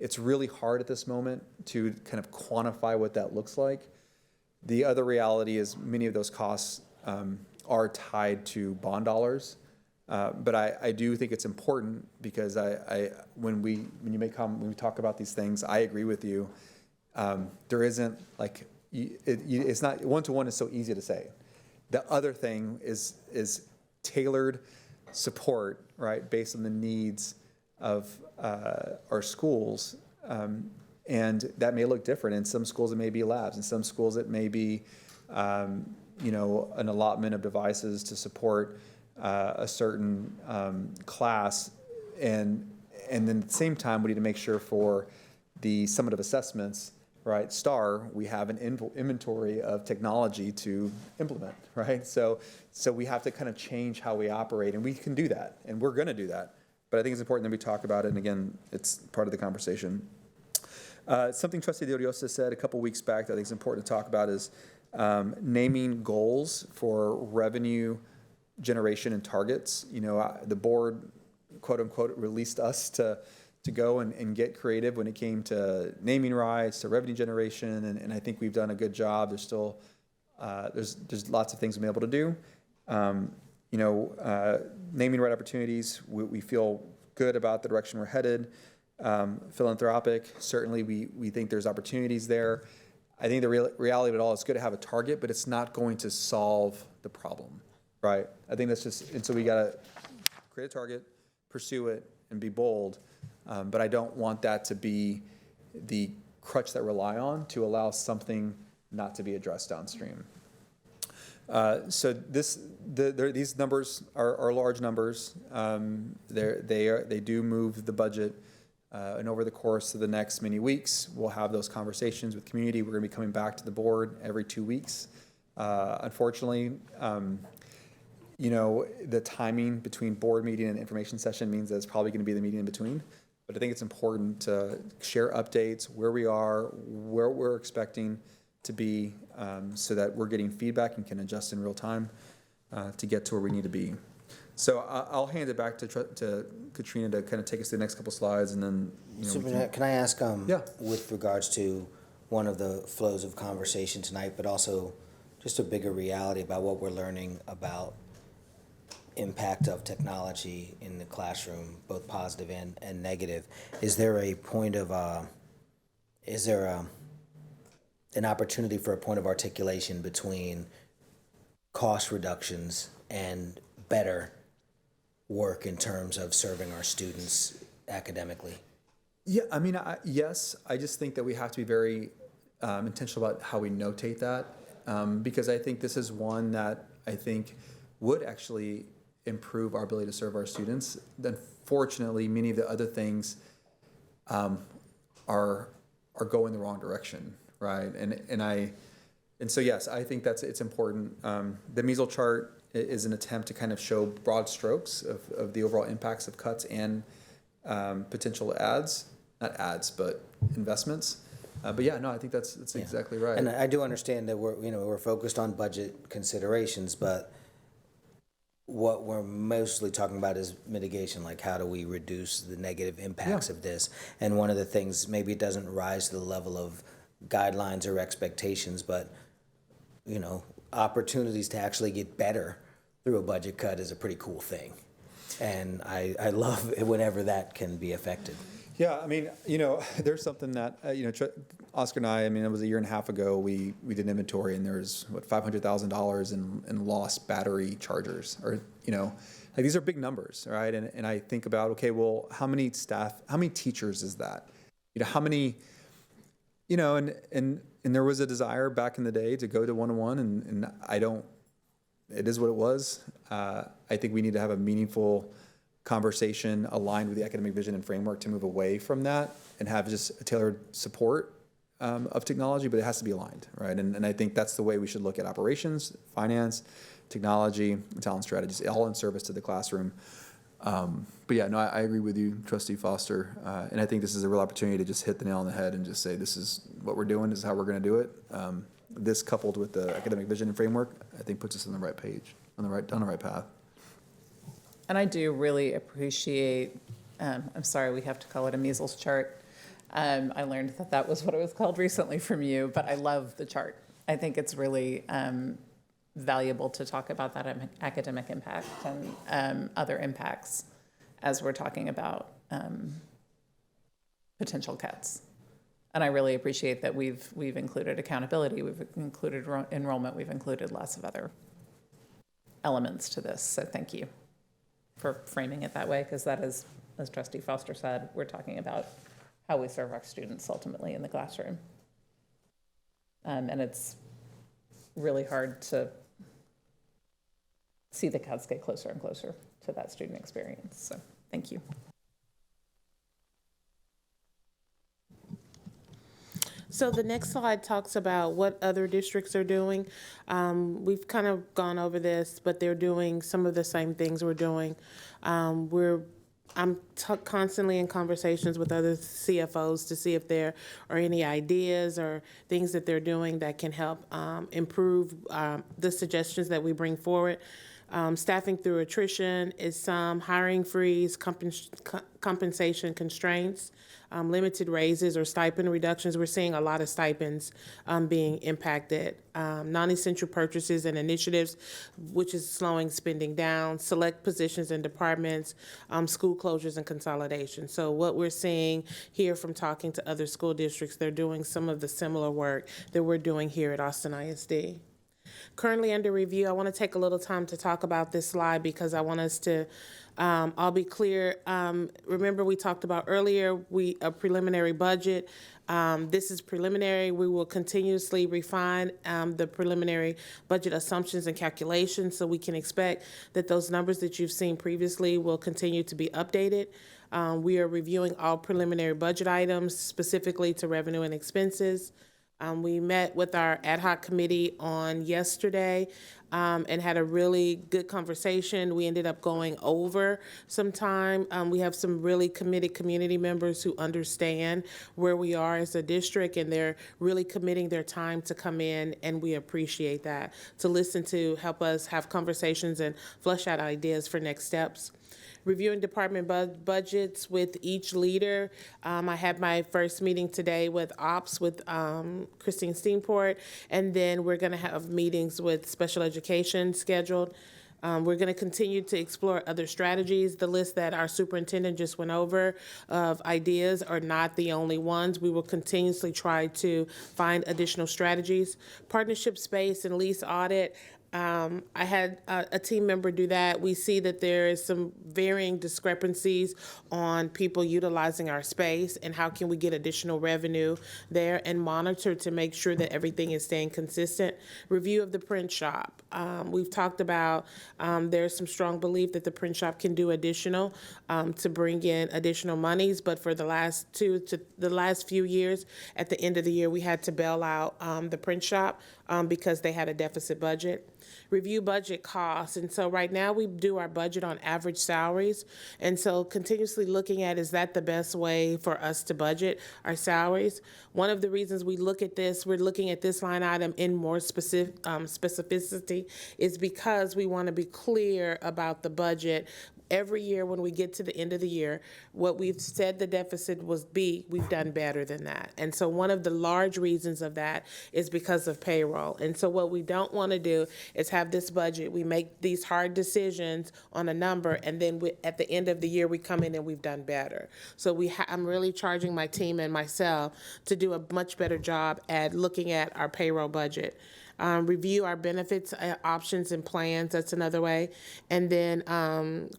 It's really hard at this moment to kind of quantify what that looks like. The other reality is many of those costs are tied to bond dollars. But I do think it's important because when we talk about these things, I agree with you. There isn't like, it's not, one-to-one is so easy to say. The other thing is tailored support, right, based on the needs of our schools. And that may look different. In some schools, it may be labs. In some schools, it may be, an allotment of devices to support a certain class. And then at the same time, we need to make sure for the summative assessments, right, STAR, we have an inventory of technology to implement, right? So we have to kind of change how we operate, and we can do that, and we're going to do that. But I think it's important that we talk about it, and again, it's part of the conversation. Something Trustee D'Oriosa said a couple weeks back that I think is important to talk about is naming goals for revenue generation and targets. The board, quote unquote, released us to go and get creative when it came to naming rights, to revenue generation, and I think we've done a good job. There's still there's lots of things we've been able to do. Naming right opportunities, we feel good about the direction we're headed. Philanthropic, certainly we think there's opportunities there. I think the reality of it all, it's good to have a target, but it's not going to solve the problem, right? I think that's just, and so we got to create a target, pursue it, and be bold. But I don't want that to be the crutch that we rely on to allow something not to be addressed downstream. So these numbers are large numbers. They do move the budget. And over the course of the next many weeks, we'll have those conversations with community. We're going to be coming back to the board every 2 weeks. Unfortunately, the timing between board meeting and information session means that it's probably going to be the meeting in between. But I think it's important to share updates, where we are, where we're expecting to be, so that we're getting feedback and can adjust in real time to get to where we need to be. So I'll hand it back to Katrina to kind of take us through the next couple slides, and then Can I ask, Yeah. with regards to one of the flows of conversation tonight, but also just a bigger reality about what we're learning about impact of technology in the classroom, both positive and negative. Is there a point of, an opportunity for a point of articulation between cost reductions and better work in terms of serving our students academically? Yeah, I mean, yes, I just think that we have to be very intentional about how we notate that, because I think this is one that I think would actually improve our ability to serve our students. Unfortunately, many of the other things are going the wrong direction, right? And so yes, I think it's important. The measles chart is an attempt to kind of show broad strokes of the overall impacts of cuts and potential not ads, but investments. But yeah, no, I think that's exactly right. And I do understand that we're focused on budget considerations, but what we're mostly talking about is mitigation, like how do we reduce the negative impacts of this? And one of the things, maybe it doesn't rise to the level of guidelines or expectations, but opportunities to actually get better through a budget cut is a pretty cool thing. And I love it whenever that can be affected. Yeah, I mean, there's something that, Oscar and I mean, it was a year and a half ago, we did an inventory and there's, $500,000 in lost battery chargers, or, like these are big numbers, right? And I think about, okay, well, how many teachers is that? How many, and there was a desire back in the day to go to one-on-one, and it is what it was. I think we need to have a meaningful conversation aligned with the academic vision and framework to move away from that and have just a tailored support of technology, but it has to be aligned, right? And I think that's the way we should look at operations, finance, technology, and talent strategies, all in service to the classroom. But yeah, no, I agree with you, Trustee Foster, and I think this is a real opportunity to just hit the nail on the head and just say, this is what we're doing, this is how we're going to do it. This coupled with the academic vision and framework, I think puts us on the right page, on the right path. And I do really appreciate, I'm sorry, we have to call it a measles chart. I learned that was what it was called recently from you, but I love the chart. I think it's really valuable to talk about that academic impact and other impacts as we're talking about potential cuts. And I really appreciate that we've included accountability, we've included enrollment, we've included lots of other elements to this. So thank you for framing it that way, because that is, as Trustee Foster said, we're talking about how we serve our students ultimately in the classroom. And it's really hard to see the cuts get closer and closer to that student experience. So thank you. So the next slide talks about what other districts are doing. We've kind of gone over this, but they're doing some of the same things we're doing. I'm constantly in conversations with other CFOs to see if there are any ideas or things that they're doing that can help improve the suggestions that we bring forward. Staffing through attrition is some, hiring freeze, compensation constraints, limited raises or stipend reductions. We're seeing a lot of stipends being impacted. Non-essential purchases and initiatives, which is slowing spending down, select positions and departments, school closures and consolidation. So what we're seeing here from talking to other school districts, they're doing some of the similar work that we're doing here at Austin ISD. Currently under review, I want to take a little time to talk about this slide because I want us to all be clear. Remember we talked about earlier, a preliminary budget. This is preliminary. We will continuously refine the preliminary budget assumptions and calculations, so we can expect that those numbers that you've seen previously will continue to be updated. We are reviewing all preliminary budget items specifically to revenue and expenses. We met with our ad hoc committee on yesterday and had a really good conversation. We ended up going over some time. We have some really committed community members who understand where we are as a district, and they're really committing their time to come in, and we appreciate that, to listen to, help us have conversations and flesh out ideas for next steps. Reviewing department budgets with each leader. I had my first meeting today with Ops with Christine Steenport, and then we're going to have meetings with special education scheduled. We're going to continue to explore other strategies. The list that our superintendent just went over of ideas are not the only ones. We will continuously try to find additional strategies. Partnership space and lease audit. I had a team member do that. We see that there is some varying discrepancies on people utilizing our space and how can we get additional revenue there and monitor to make sure that everything is staying consistent. Review of the print shop. We've talked about there's some strong belief that the print shop can do additional to bring in additional monies, but for the last few years, at the end of the year, we had to bail out the print shop because they had a deficit budget. Review budget costs. And so right now we do our budget on average salaries. And so continuously looking at, is that the best way for us to budget our salaries? One of the reasons we look at this, we're looking at this line item in more specificity is because we want to be clear about the budget. Every year when we get to the end of the year, what we've said the deficit was we've done better than that. And so one of the large reasons of that is because of payroll. And so what we don't want to do is have this budget, we make these hard decisions on a number, and then at the end of the year, we come in and we've done better. So I'm really charging my team and myself to do a much better job at looking at our payroll budget. Review our benefits options and plans. That's another way. And then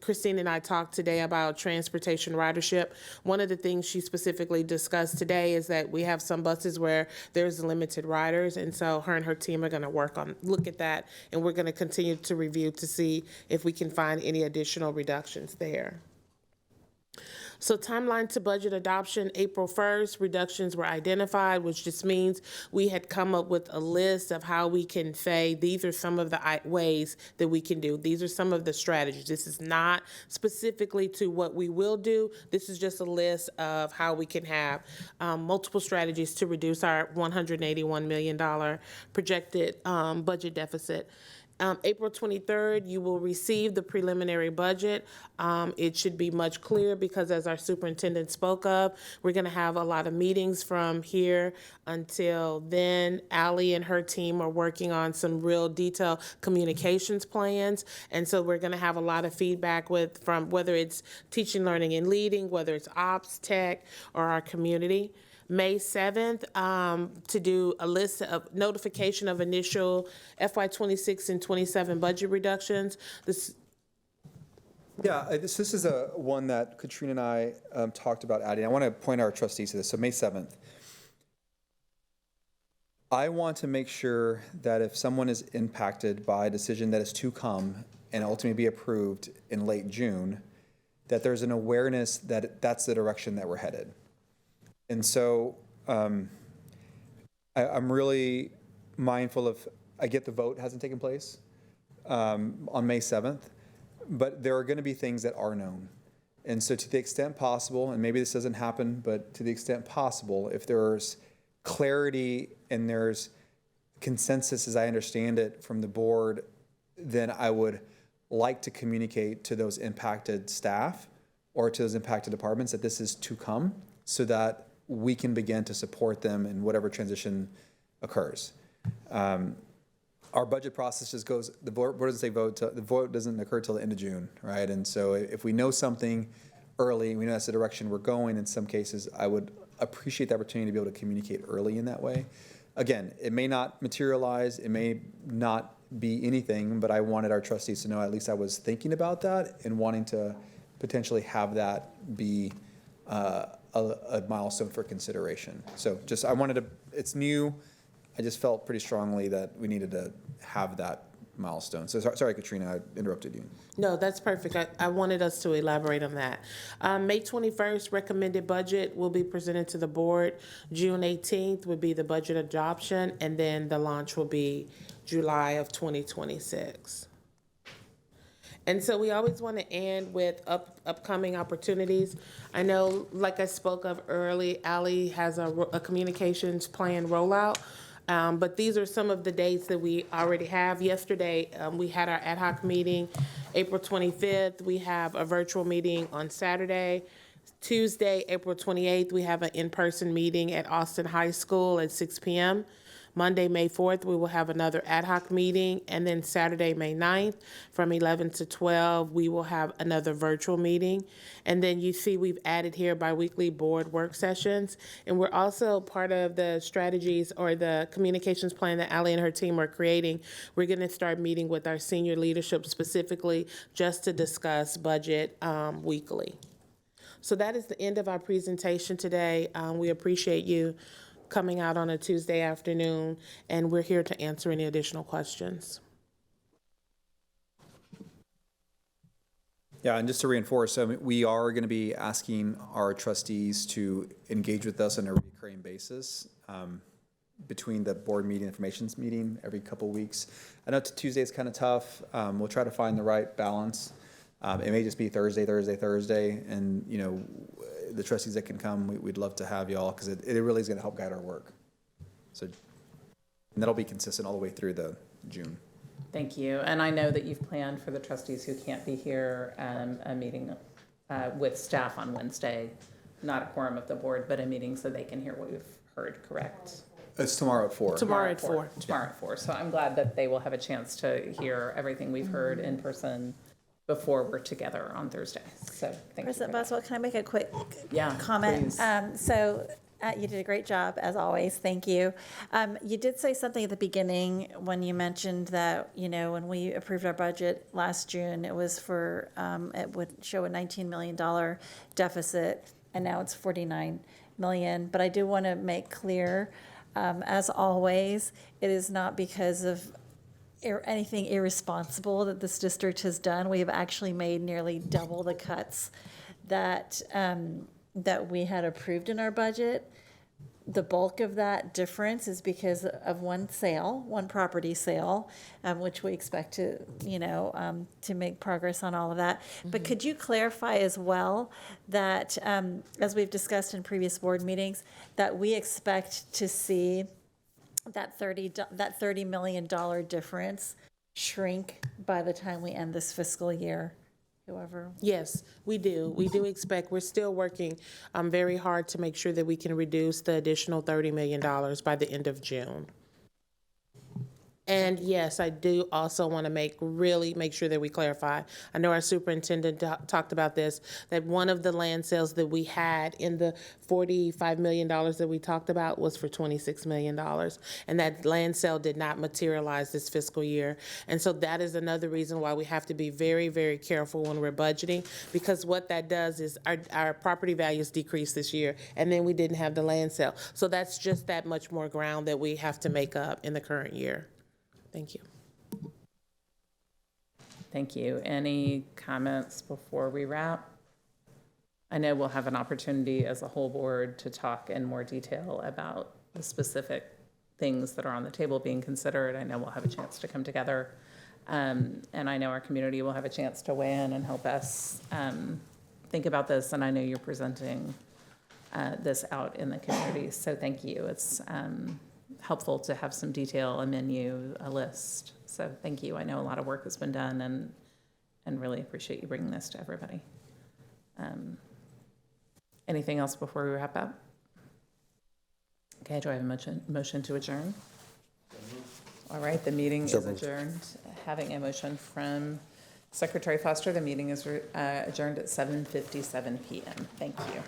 Christine and I talked today about transportation ridership. One of the things she specifically discussed today is that we have some buses where there's limited riders, and so her and her team are going to look at that, and we're going to continue to review to see if we can find any additional reductions there. So timeline to budget adoption, April 1st, reductions were identified, which just means we had come up with a list of how we can say, these are some of the ways that we can do. These are some of the strategies. This is not specifically to what we will do. This is just a list of how we can have multiple strategies to reduce our $181 million projected budget deficit. April 23rd, you will receive the preliminary budget. It should be much clearer because, as our superintendent spoke of, we're going to have a lot of meetings from here until then. Allie and her team are working on some real detailed communications plans, and so we're going to have a lot of feedback from whether it's teaching, learning, and leading, whether it's ops, tech, or our community. May 7th, to do a list of notification of initial FY26 and 27 budget reductions. This is one that Katrina and I talked about adding. I want to point our trustees to this. So May 7th. I want to make sure that if someone is impacted by a decision that is to come and ultimately be approved in late June, that there's an awareness that that's the direction that we're headed. And so I'm really mindful of, I get the vote hasn't taken place on May 7th, but there are going to be things that are known. And so to the extent possible, and maybe this doesn't happen, but to the extent possible, if there's clarity and there's consensus, as I understand it, from the board, then I would like to communicate to those impacted staff or to those impacted departments that this is to come, so that we can begin to support them in whatever transition occurs. Our budget process just goes, the board doesn't say vote, the vote doesn't occur till the end of June, right? And so if we know something early, we know that's the direction we're going, in some cases, I would appreciate the opportunity to be able to communicate early in that way. Again, it may not materialize, it may not be anything, but I wanted our trustees to know at least I was thinking about that and wanting to potentially have that be a milestone for consideration. So I wanted to, it's new, I just felt pretty strongly that we needed to have that milestone. So sorry, Katrina, I interrupted you. No, that's perfect. I wanted us to elaborate on that. May 21st, recommended budget will be presented to the board. June 18th would be the budget adoption, and then the launch will be July of 2026. And so we always want to end with upcoming opportunities. I know, like I spoke of early, Allie has a communications plan rollout, but these are some of the dates that we already have. Yesterday, we had our ad hoc meeting. April 25th, we have a virtual meeting on Saturday. Tuesday, April 28th, we have an in-person meeting at Austin High School at 6 p.m. Monday, May 4th, we will have another ad hoc meeting, and then Saturday, May 9th, from 11 to 12, we will have another virtual meeting. And then you see we've added here biweekly board work sessions, and we're also part of the strategies or the communications plan that Ally and her team are creating. We're going to start meeting with our senior leadership specifically just to discuss budget weekly. So that is the end of our presentation today. We appreciate you coming out on a Tuesday afternoon, and we're here to answer any additional questions. Yeah, and just to reinforce, we are going to be asking our trustees to engage with us on a recurring basis between the board meeting, informations meeting every couple weeks. I know Tuesday is kind of tough. We'll try to find the right balance. It may just be Thursday, and the trustees that can come, we'd love to have y'all because it really is going to help guide our work. So, and that'll be consistent all the way through the June. Thank you. And I know that you've planned for the trustees who can't be here, a meeting with staff on Wednesday, not a quorum of the board, but a meeting so they can hear what we've heard, correct? It's tomorrow at 4. Tomorrow at 4. Tomorrow at 4. So I'm glad that they will have a chance to hear everything we've heard in person before we're together on Thursday. So thank you. President Boswell, can I make a quick Yeah, comment? please. You did a great job, as always. Thank you. You did say something at the beginning when you mentioned that, when we approved our budget last June, it was for, it would show a $19 million deficit, and now it's $49 million. But I do want to make clear, as always, it is not because of anything irresponsible that this district has done. We have actually made nearly double the cuts that that we had approved in our budget. The bulk of that difference is because of one property sale, which we expect to, to make progress on all of that. Mm-hmm. But could you clarify as well that, as we've discussed in previous board meetings, that we expect to see that $30 million difference shrink by the time we end this fiscal year? Whoever. Yes, we do. We do expect, we're still working very hard to make sure that we can reduce the additional $30 million by the end of June. And yes, I do also want to really make sure that we clarify. I know our superintendent talked about this, that one of the land sales that we had in the $45 million that we talked about was for $26 million. And that land sale did not materialize this fiscal year. And so that is another reason why we have to be very, very careful when we're budgeting, because what that does is our property values decrease this year, and then we didn't have the land sale. So that's just that much more ground that we have to make up in the current year. Thank you. Thank you. Any comments before we wrap? I know we'll have an opportunity as a whole board to talk in more detail about the specific things that are on the table being considered. I know we'll have a chance to come together. And I know our community will have a chance to weigh in and help us think about this. And I know you're presenting this out in the community. So thank you. It's helpful to have some detail, a menu, a list. So thank you. I know a lot of work has been done and really appreciate you bringing this to everybody. Anything else before we wrap up? Okay, do I have a motion to adjourn? All right, the meeting is adjourned. Having a motion from Secretary Foster, the meeting is adjourned at 7:57 p.m. Thank you.